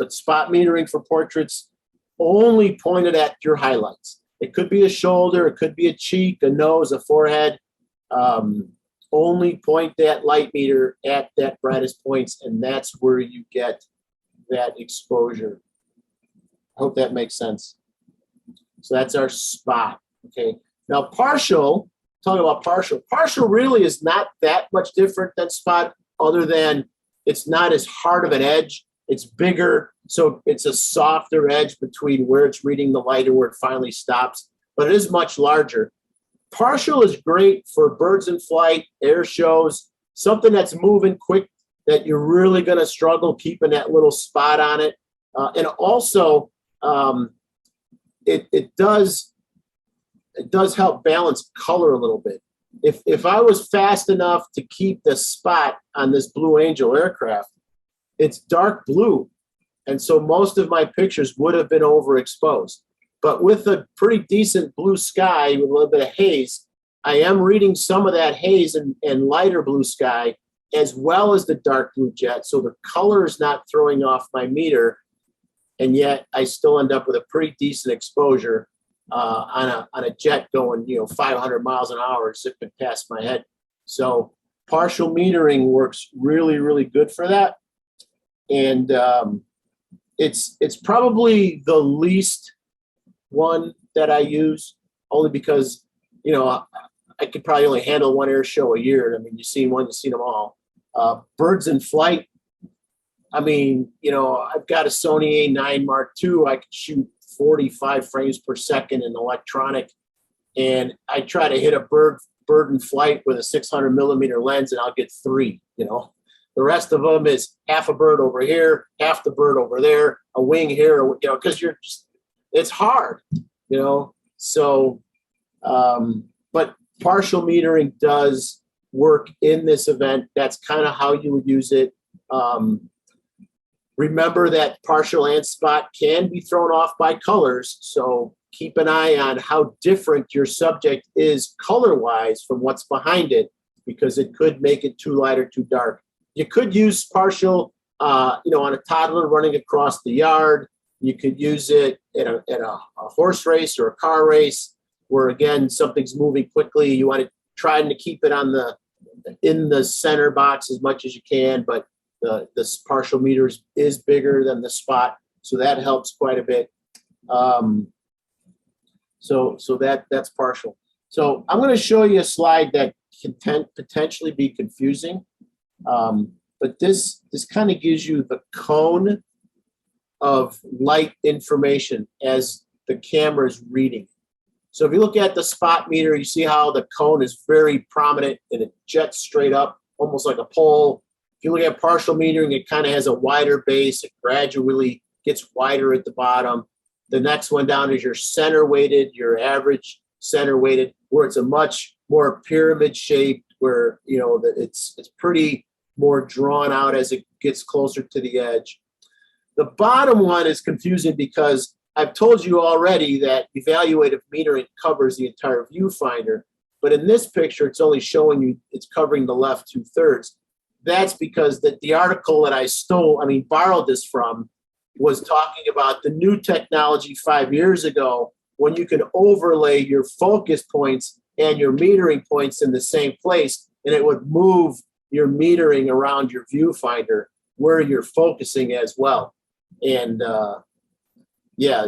spot metering for portraits only pointed at your highlights. It could be a shoulder, it could be a cheek, a nose, a forehead. Only point that light meter at that brightest points, and that's where you get that exposure. I hope that makes sense. So that's our spot. Okay. Now partial, talking about partial really is not that much different than spot, other than it's not as hard of an edge. It's bigger, so it's a softer edge between where it's reading the light and where it finally stops, but it is much larger. Partial is great for birds in flight, air shows, something that's moving quick that you're really going to struggle keeping that little spot on it. And also, it does help balance color a little bit. If I was fast enough to keep the spot on this Blue Angel aircraft, it's dark blue, and so most of my pictures would have been overexposed. But with a pretty decent blue sky with a little bit of haze, I am reading some of that haze and lighter blue sky, as well as the dark blue jet. So the color is not throwing off my meter, and yet I still end up with a pretty decent exposure on a jet going 500 miles an hour zipping past my head. So partial metering works really, really good for that. And it's probably the least one that I use, only because I could probably only handle one air show a year. I mean, you've seen one, you've seen them all. Birds in flight, I mean, I've got a Sony A9 Mark II. I could shoot 45 frames per second in electronic, and I try to hit a bird in flight with a 600 millimeter lens, and I'll get 3. The rest of them is half a bird over here, half the bird over there, a wing here, because it's hard, So, but partial metering does work in this event. That's kind of how you would use it. Remember that partial and spot can be thrown off by colors, so keep an eye on how different your subject is color-wise from what's behind it, because it could make it too light or too dark. You could use partial, on a toddler running across the yard. You could use it in a horse race or a car race, where again something's moving quickly. You want to try to keep it in the center box as much as you can, but this partial meter is bigger than the spot, so that helps quite a bit. So that's partial. So I'm going to show you a slide that can potentially be confusing, but this kind of gives you the cone of light information as the camera is reading. So if you look at the spot meter, you see how the cone is very prominent and it jets straight up, almost like a pole. If you look at partial metering, it kind of has a wider base. It gradually gets wider at the bottom. The next one down is your center weighted, your average center weighted, where it's a much more pyramid shaped, where it's pretty more drawn out as it gets closer to the edge. The bottom one is confusing because I've told you already that evaluative metering covers the entire viewfinder, but in this picture, it's only showing you it's covering the left 2/3. That's because the article that I borrowed this from was talking about the new technology 5 years ago when you can overlay your focus points and your metering points in the same place, and it would move your metering around your viewfinder where you're focusing as well. And yeah,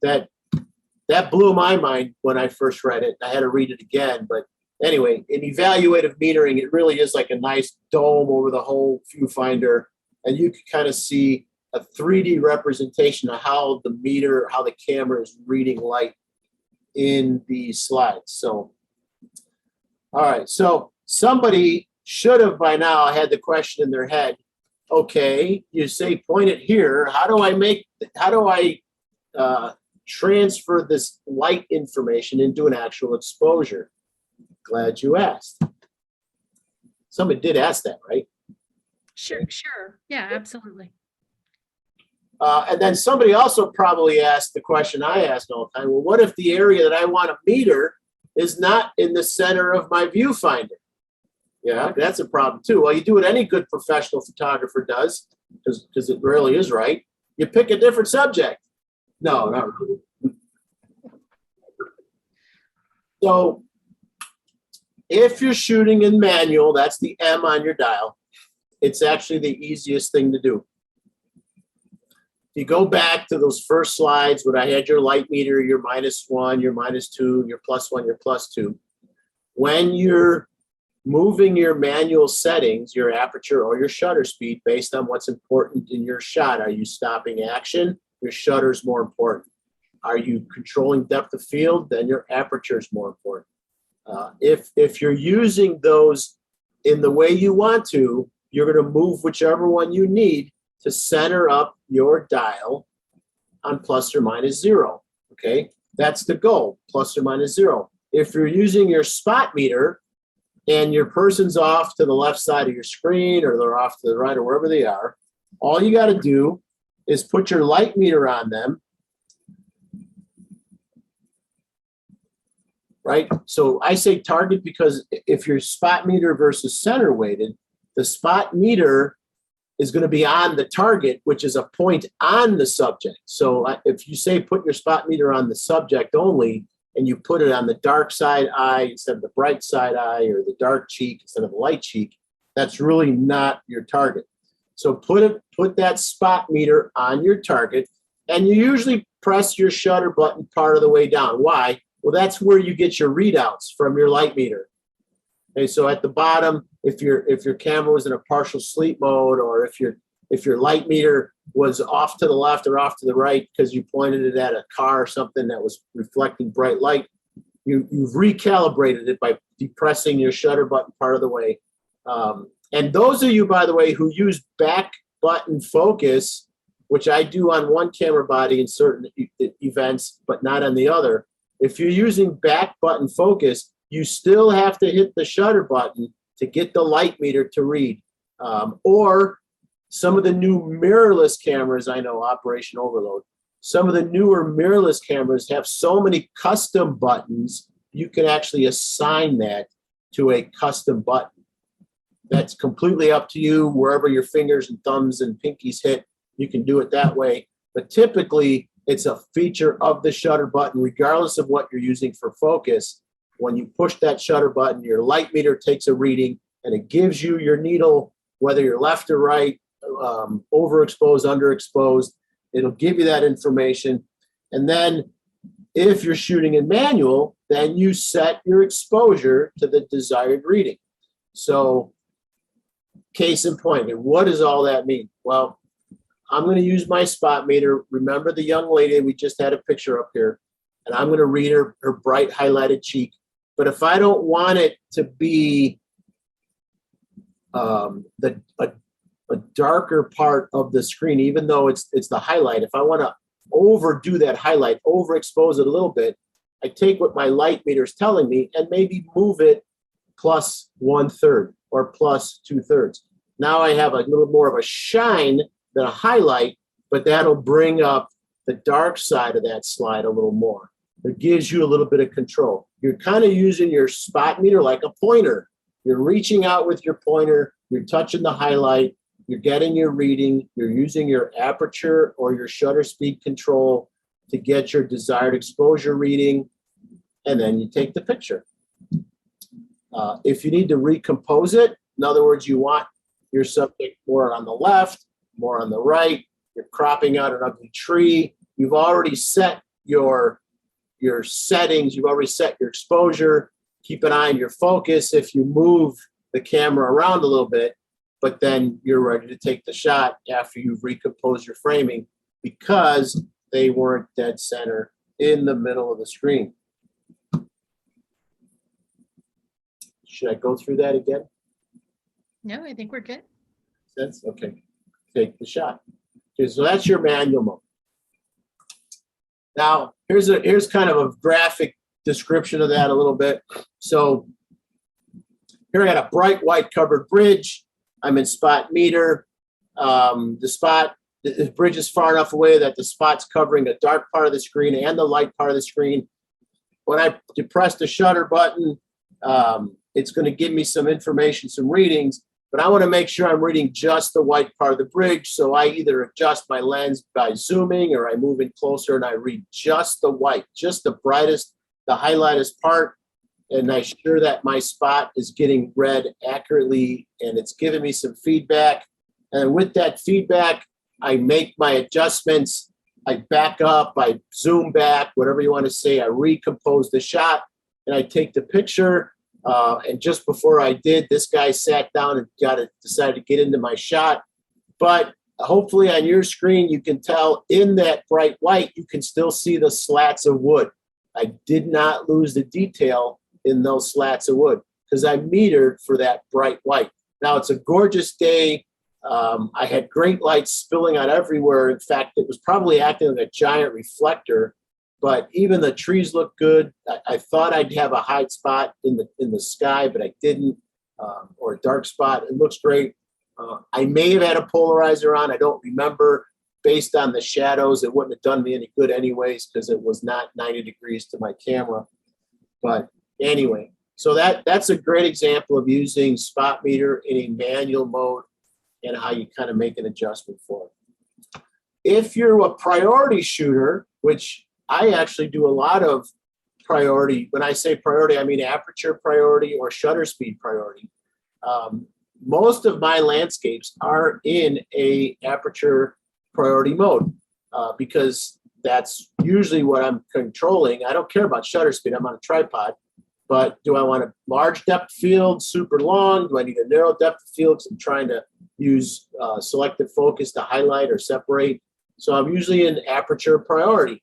that blew my mind when I first read it. I had to read it again. But anyway, in evaluative metering, it really is like a nice dome over the whole viewfinder. And you can kind of see a 3D representation of how the camera is reading light in these slides. So, all right. So somebody should have by now had the question in their head, okay, you say point it here. How do I transfer this light information into an actual exposure? Glad you asked. Somebody did ask that, right? Sure. Yeah, absolutely. And then somebody also probably asked the question I ask all the time, well, what if the area that I want to meter is not in the center of my viewfinder? Yeah, that's a problem too. Well, you do what any good professional photographer does, because it rarely is right. You pick a different subject. No, not really. So if you're shooting in manual, that's the M on your dial. It's actually the easiest thing to do. You go back to those first slides when I had your light meter, your -1, your -2, your +1, your +2. When you're moving your manual settings, your aperture or your shutter speed based on what's important in your shot. Are you stopping action? Your shutter's more important. Are you controlling depth of field? Then your aperture is more important. If you're using those in the way you want to, you're going to move whichever one you need to center up your dial on ±0. Okay, that's the goal, ±0. If you're using your spot meter and your person's off to the left side of your screen or they're off to the right or wherever they are, all you got to do is put your light meter on them, right? So I say target because if you're spot meter versus center weighted, the spot meter is going to be on the target, which is a point on the subject. So if you say put your spot meter on the subject only, and you put it on the dark side eye instead of the bright side eye, or the dark cheek instead of the light cheek, that's really not your target. So put that spot meter on your target, and you usually press your shutter button part of the way down. Why? Well, that's where you get your readouts from your light meter. Okay, so at the bottom, if your camera was in a partial sleep mode, or if your light meter was off to the left or off to the right because you pointed it at a car or something that was reflecting bright light, you've recalibrated it by depressing your shutter button part of the way. And those of you, by the way, who use back button focus, which I do on one camera body in certain events, but not on the other, if you're using back button focus, you still have to hit the shutter button to get the light meter to read. Or some of the new mirrorless cameras, I know, Operation Overload, some of the newer mirrorless cameras have so many custom buttons, you can actually assign that to a custom button. That's completely up to you. Wherever your fingers and thumbs and pinkies hit, you can do it that way. But typically, it's a feature of the shutter button, regardless of what you're using for focus. When you push that shutter button, your light meter takes a reading, and it gives you your needle, whether you're left or right, overexposed, underexposed. It'll give you that information. And then if you're shooting in manual, then you set your exposure to the desired reading. So case in point, and what does all that mean? Well, I'm going to use my spot meter. Remember the young lady we just had a picture up here, and I'm going to read her bright highlighted cheek. But if I don't want it to be a darker part of the screen, even though it's the highlight, if I want to overdo that highlight, overexpose it a little bit, I take what my light meter is telling me and maybe move it plus 1/3 or plus 2/3. Now I have a little more of a shine than a highlight, but that'll bring up the dark side of that slide a little more. It gives you a little bit of control. You're kind of using your spot meter like a pointer. You're reaching out with your pointer, you're touching the highlight, you're getting your reading, you're using your aperture or your shutter speed control to get your desired exposure reading, and then you take the picture. If you need to recompose it, in other words, you want your subject more on the left, more on the right, you're cropping out an ugly tree, you've already set your settings, you've already set your exposure, keep an eye on your focus if you move the camera around a little bit, but then you're ready to take the shot after you've recomposed your framing because they weren't dead center in the middle of the screen. Should I go through that again? No, I think we're good. Sense? Okay. Take the shot. Okay, so that's your manual mode. Now, here's kind of a graphic description of that a little bit. So here I got a bright white covered bridge. I'm in spot meter. The bridge is far enough away that the spot's covering a dark part of the screen and the light part of the screen. When I depress the shutter button, it's going to give me some information, some readings, but I want to make sure I'm reading just the white part of the bridge. So I either adjust my lens by zooming or I move in closer and I read just the white, just the brightest, the highlightest part. And I sure that my spot is getting read accurately and it's giving me some feedback. And with that feedback, I make my adjustments. I back up, I zoom back, whatever you want to say. I recompose the shot and I take the picture. And just before I did, this guy sat down and decided to get into my shot. But hopefully on your screen, you can tell in that bright white, you can still see the slats of wood. I did not lose the detail in those slats of wood because I metered for that bright white. Now it's a gorgeous day. I had great light spilling out everywhere. In fact, it was probably acting like a giant reflector. But even the trees look good. I thought I'd have a high spot in the sky, but I didn't, or a dark spot. It looks great. I may have had a polarizer on. I don't remember. Based on the shadows, it wouldn't have done me any good anyways because it was not 90 degrees to my camera. But anyway, so that's a great example of using spot meter in a manual mode and how you kind of make an adjustment for it. If you're a priority shooter, which I actually do a lot of priority. When I say priority, I mean aperture priority or shutter speed priority. Most of my landscapes are in a aperture priority mode because that's usually what I'm controlling. I don't care about shutter speed. I'm on a tripod. But do I want a large depth field, super long? Do I need a narrow depth field because I'm trying to use selective focus to highlight or separate? So I'm usually in aperture priority.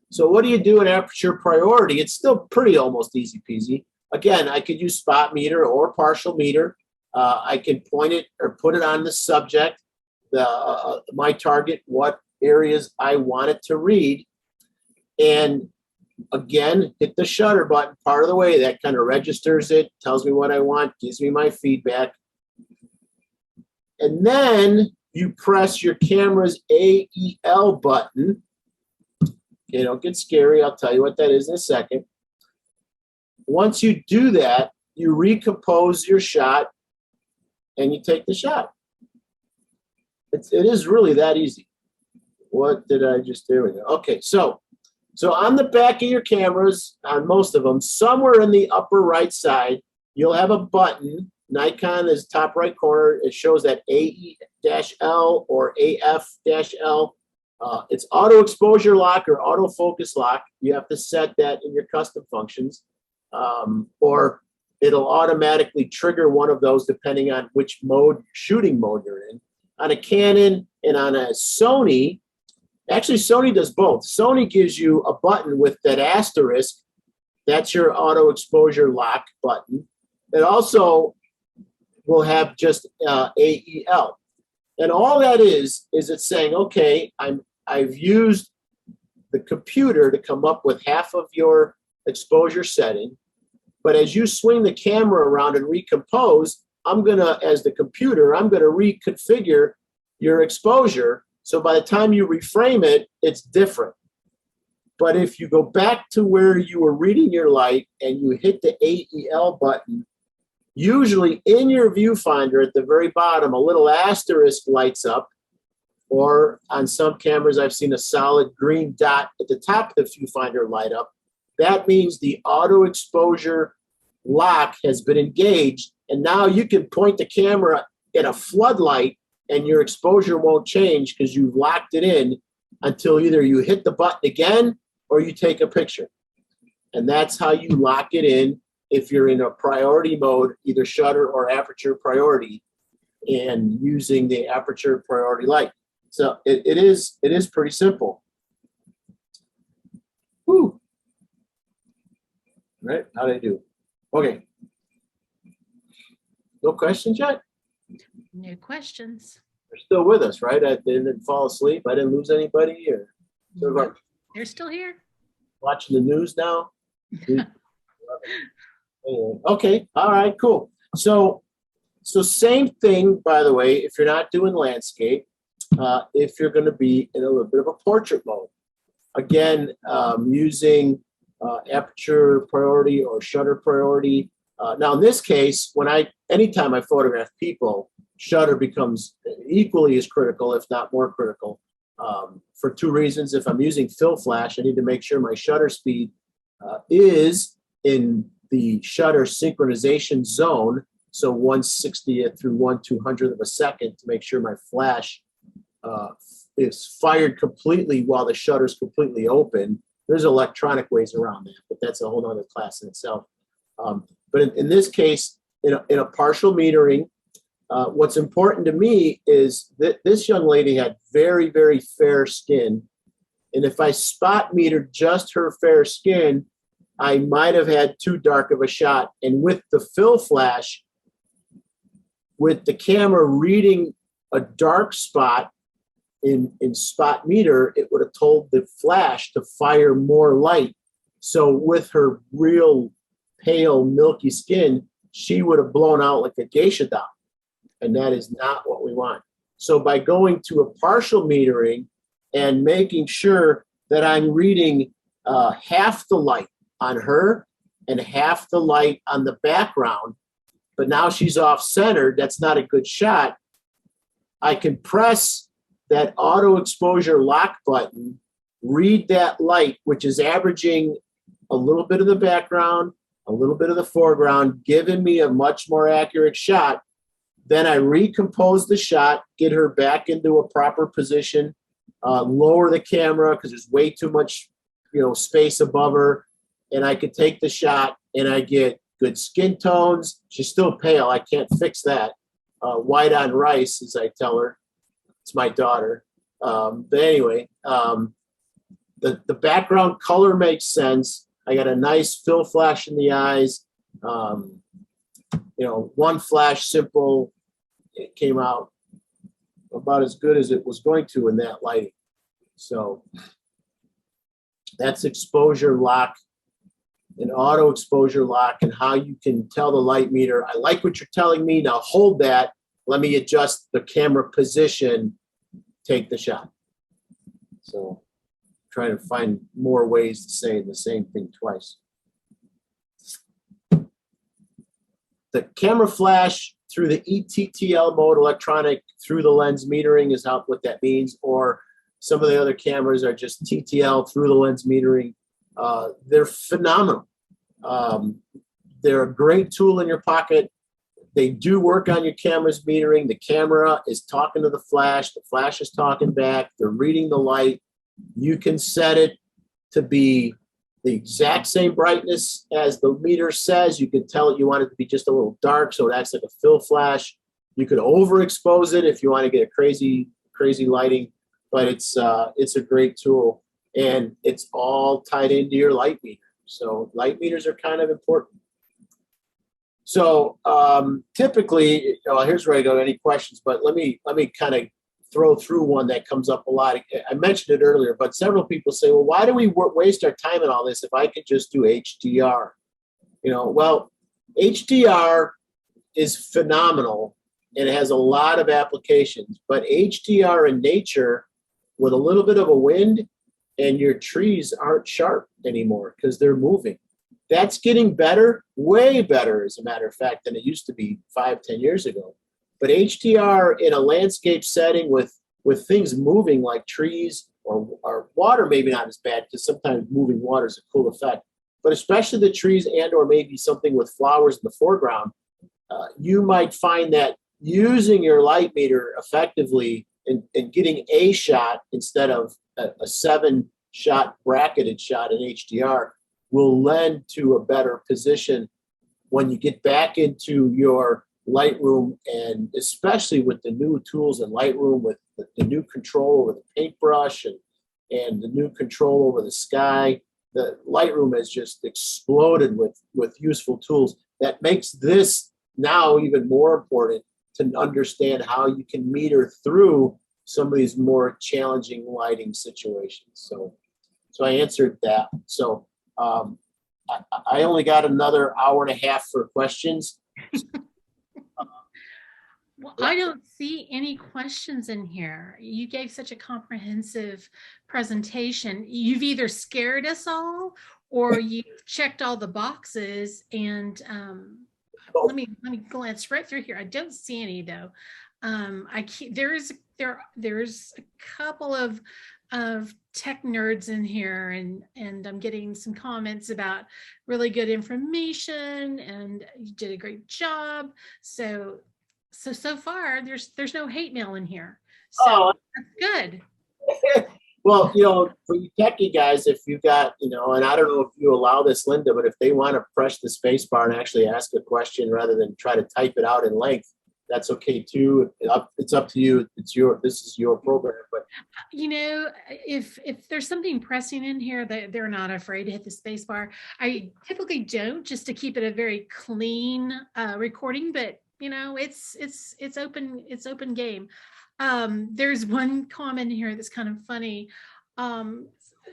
So what do you do in aperture priority? It's still pretty almost easy peasy. Again, I could use spot meter or partial meter. I can point it or put it on the subject, my target, what areas I want it to read. And again, hit the shutter button part of the way. That kind of registers it, tells me what I want, gives me my feedback. And then you press your camera's AEL button. Okay, don't get scary. I'll tell you what that is in a second. Once you do that, you recompose your shot and you take the shot. It is really that easy. What did I just do? Okay, so on the back of your cameras, on most of them, somewhere in the upper right side, you'll have a button Nikon is top right corner. It shows that AE-L or AF-L. It's auto exposure lock or autofocus lock. You have to set that in your custom functions, or it'll automatically trigger one of those depending on which mode, shooting mode you're in. On a Canon and on a Sony, actually Sony does both. Sony gives you a button with that asterisk. That's your auto exposure lock button. It also will have just AEL. And all that is it's saying, okay, I've used the computer to come up with half of your exposure setting, but as you swing the camera around and recompose, as the computer, I'm gonna reconfigure your exposure, so by the time you reframe it, it's different. But if you go back to where you were reading your light and you hit the AEL button, usually in your viewfinder at the very bottom, a little asterisk lights up, or on some cameras, I've seen a solid green dot at the top of the viewfinder light up. That means the auto exposure lock has been engaged, and now you can point the camera at a floodlight and your exposure won't change because you've locked it in until either you hit the button again or you take a picture. And that's how you lock it in if you're in a priority mode, either shutter or aperture priority, and using the aperture priority light. So it is pretty simple. Whew. Right? How did I do? Okay. No questions yet? No questions. They're still with us, right? I didn't fall asleep. I didn't lose anybody, or Nope. They're still here. watching the news now. Okay. All right. Cool. So same thing, by the way, if you're not doing landscape, if you're going to be in a little bit of a portrait mode, again, using aperture priority or shutter priority. Now, in this case, anytime I photograph people, shutter becomes equally as critical, if not more critical, for two reasons. If I'm using fill flash, I need to make sure my shutter speed is in the shutter synchronization zone, so 1/60th through 1/200th of a second, to make sure my flash is fired completely while the shutter is completely open. There's electronic ways around that, but that's a whole other class in itself. But in this case, in a partial metering, what's important to me is that this young lady had very, very fair skin. And if I spot metered just her fair skin, I might have had too dark of a shot. And with the fill flash, with the camera reading a dark spot in spot meter, it would have told the flash to fire more light. So with her real pale, milky skin, she would have blown out like a geisha doll. And that is not what we want. So by going to a partial metering and making sure that I'm reading half the light on her and half the light on the background, but now she's off-centered, that's not a good shot, I can press that auto exposure lock button, read that light, which is averaging a little bit of the background, a little bit of the foreground, giving me a much more accurate shot. Then I recompose the shot, get her back into a proper position, lower the camera because there's way too much, space above her, and I could take the shot and I get good skin tones. She's still pale. I can't fix that. White on rice, as I tell her. It's my daughter. But anyway, the background color makes sense. I got a nice fill flash in the eyes. One flash simple, it came out about as good as it was going to in that lighting. So that's exposure lock, an auto exposure lock, and how you can tell the light meter. I like what you're telling me. Now hold that. Let me adjust the camera position, take the shot. So trying to find more ways to say the same thing twice. The camera flash through the ETTL mode, electronic through the lens metering, is what that means. Or some of the other cameras are just TTL through the lens metering. They're phenomenal. They're a great tool in your pocket. they do work on your camera's metering. The camera is talking to the flash is talking back, they're reading the light. You can set it to be the exact same brightness as the meter says. You could tell it you want it to be just a little dark, so it acts like a fill flash. You could overexpose it if you want to get a crazy lighting, but it's a great tool, and it's all tied into your light meter. So light meters are kind of important. So typically, here's where I go. Any questions? But let me kind of throw through one that comes up a lot. I mentioned it earlier, but several people say, well, why do we waste our time in all this if I could just do HDR? Well, HDR is phenomenal and it has a lot of applications, but HDR in nature with a little bit of a wind and your trees aren't sharp anymore because they're moving. That's getting better, way better, as a matter of fact, than it used to be 5-10 years ago. But HDR in a landscape setting with things moving like trees or water, maybe not as bad because sometimes moving water is a cool effect. But especially the trees and or maybe something with flowers in the foreground, you might find that using your light meter effectively and getting a shot instead of a 7-shot bracketed shot in HDR will lend to a better position when you get back into your Lightroom, and especially with the new tools in Lightroom, with the new control over the paintbrush and the new control over the sky. The Lightroom has just exploded with useful tools that makes this now even more important to understand how you can meter through some of these more challenging lighting situations. So I answered that. So I only got another hour and a half for questions. Well, I don't see any questions in here. You gave such a comprehensive presentation. You've either scared us all or you've checked all the boxes. And let me glance right through here. I don't see any though. There's a couple of tech nerds in here, and I'm getting some comments about really good information, and you did a great job. So far, there's no hate mail in here. So that's good. Well, for you techie guys, if you got, and I don't know if you allow this, Linda, but if they want to press the space bar and actually ask a question rather than try to type it out in length, that's okay too. It's up to you. This is your program. But if there's something pressing in here that they're not afraid to hit the space bar, I typically don't, just to keep it a very clean recording. But it's open game. There's one comment here that's kind of funny.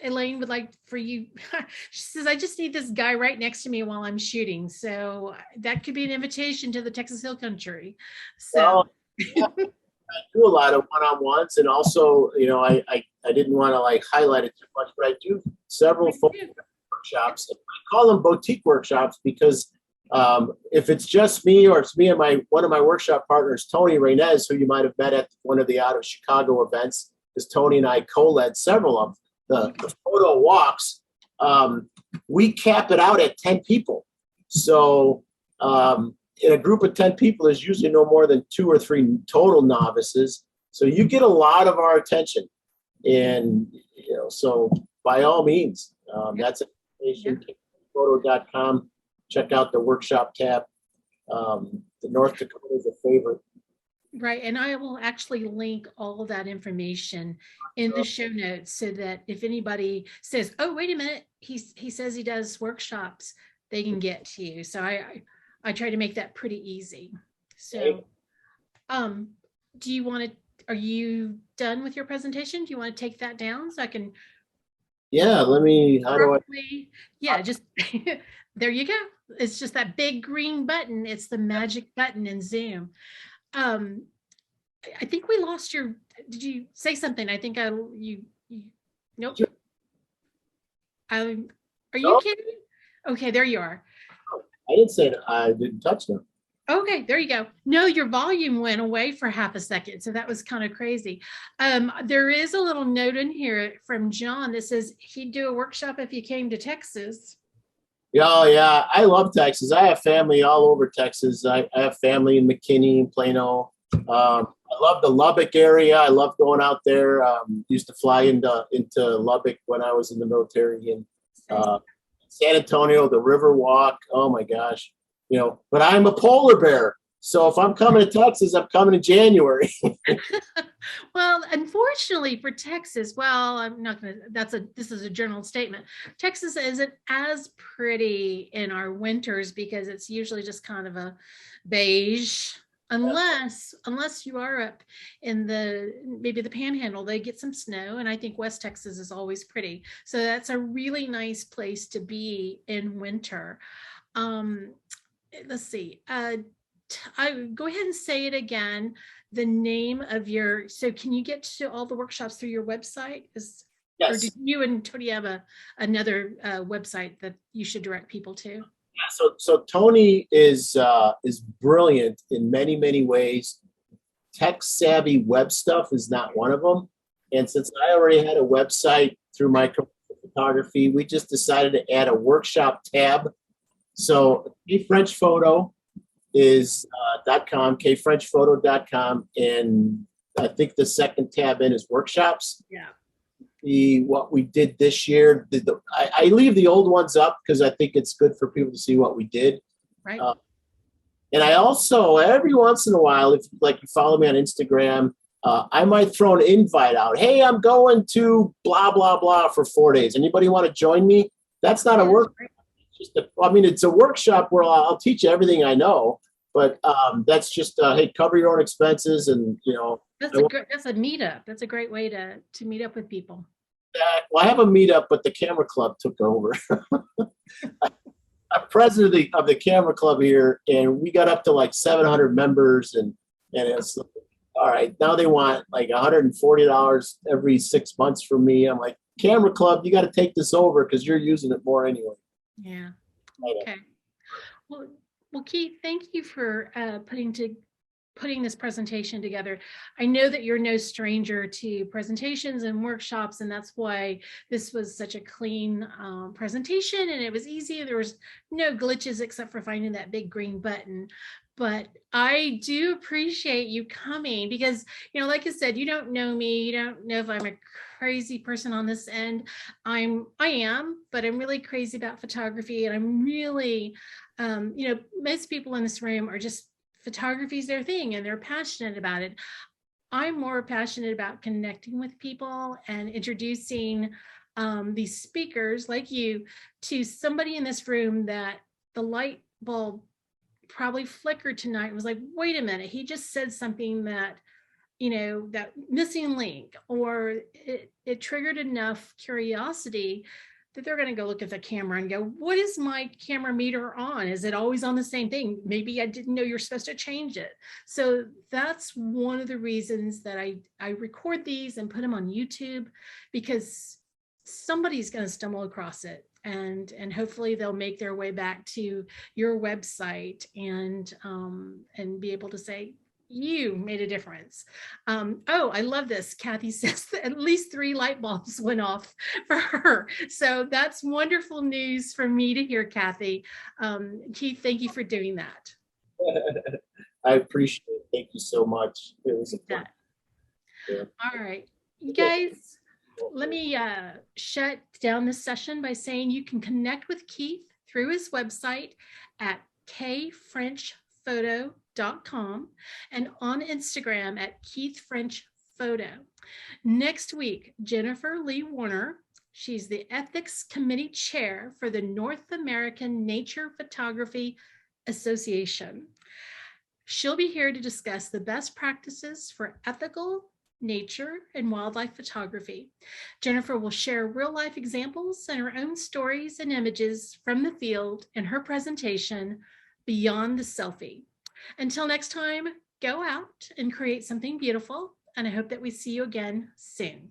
Elaine would like for you, she says, I just need this guy right next to me while I'm shooting. So that could be an invitation to the Texas Hill Country. So I do a lot of one-on-ones, and also, I didn't want to highlight it too much, but I do several workshops. I call them boutique workshops because if it's just me or it's me and one of my workshop partners, Tony Rainez, who you might have met at one of the Out of Chicago events, because Tony and I co-led several of the photo walks. We cap it out at 10 people. So in a group of 10 people, there's usually no more than 2 or 3 total novices. So you get a lot of our attention. And, so by all means, that's photo.com. Check out the workshop tab. The North Dakota is a favorite. Right. And I will actually link all of that information in the show notes so that if anybody says, oh, wait a minute, he says he does workshops, they can get to you. So I try to make that pretty easy. So do you want to, are you done with your presentation? Do you want to take that down so I can? Yeah, Yeah, just there you go. It's just that big green button. It's the magic button in Zoom. I think we lost your, did you say something? I think you nope. Are you kidding? Okay, there you are. I didn't say that. I didn't touch them. Okay, there you go. No, your volume went away for half a second. So that was kind of crazy. There is a little note in here from John that says he'd do a workshop if you came to Texas. Yeah, yeah, I love Texas. I have family all over Texas. I have family in McKinney and Plano. I love the Lubbock area. I love going out there. Used to fly into Lubbock when I was in the military, and uh, San Antonio, the River Walk. Oh my gosh, But I'm a polar bear, so if I'm coming to Texas, I'm coming in January. Well, unfortunately for Texas, well, I'm not going to, this is a general statement. Texas isn't as pretty in our winters because it's usually just kind of a beige, unless you are up in maybe the panhandle, they get some snow. And I think West Texas is always pretty. So that's a really nice place to be in winter. Um, let's see. I go ahead and say it again. The name of so can you get to all the workshops through your website? Or do Yes. you and Tony have another website that you should direct people to? Yeah, so Tony is brilliant in many many ways. Tech savvy web stuff is not one of them. And since I already had a website through my photography, we just decided to add a workshop tab. So French Photo is .com, kfrenchphoto.com, and I think the second tab in is workshops. Yeah. What we did this year, I leave the old ones up because I think it's good for people to see what we did. Right. And I also, every once in a while, if like you follow me on Instagram, I might throw an invite out. Hey, I'm going to blah, blah, blah for 4 days. Anybody want to join me? That's not a work. It's a workshop where I'll teach you everything I know, but that's just, hey, cover your own expenses. And, that's a meetup. That's a great way to meet up with people. Well, I have a meetup, but the camera club took over. I'm president of the camera club here, and we got up to like 700 members, and it's all right. Now they want like $140 every 6 months from me. I'm like, camera club, you got to take this over because you're using it more anyway. Yeah. Okay. Well, Keith, thank you for putting this presentation together. I know that you're no stranger to presentations and workshops, and that's why this was such a clean presentation, and it was easy. There was no glitches except for finding that big green button. But I do appreciate you coming because, like I said, you don't know me. You don't know if I'm a crazy person on this end. I am, but I'm really crazy about photography, and I'm really, most people in this room are just, photography is their thing and they're passionate about it. I'm more passionate about connecting with people and introducing these speakers like you to somebody in this room that the light bulb probably flickered tonight and was like, wait a minute, he just said something that, that missing link, or it triggered enough curiosity that they're going to go look at the camera and go, what is my camera meter on? Is it always on the same thing? Maybe I didn't know you're supposed to change it. So that's one of the reasons that I record these and put them on YouTube, because somebody's going to stumble across it, and hopefully they'll make their way back to your website and be able to say, you made a difference. Oh, I love this. Kathy says that at least 3 light bulbs went off for her. So that's wonderful news for me to hear, Kathy. Keith, thank you for doing that. I appreciate it. Thank you so much. It was a pleasure. Yeah. All right, you guys, let me shut down this session by saying you can connect with Keith through his website at kfrenchphoto.com and on Instagram at Keith French Photo. Next week, Jennifer Lee Warner, she's the Ethics Committee Chair for the North American Nature Photography Association. She'll be here to discuss the best practices for ethical nature and wildlife photography. Jennifer will share real-life examples and her own stories and images from the field in her presentation, Beyond the Selfie. Until next time, go out and create something beautiful, and I hope that we see you again soon.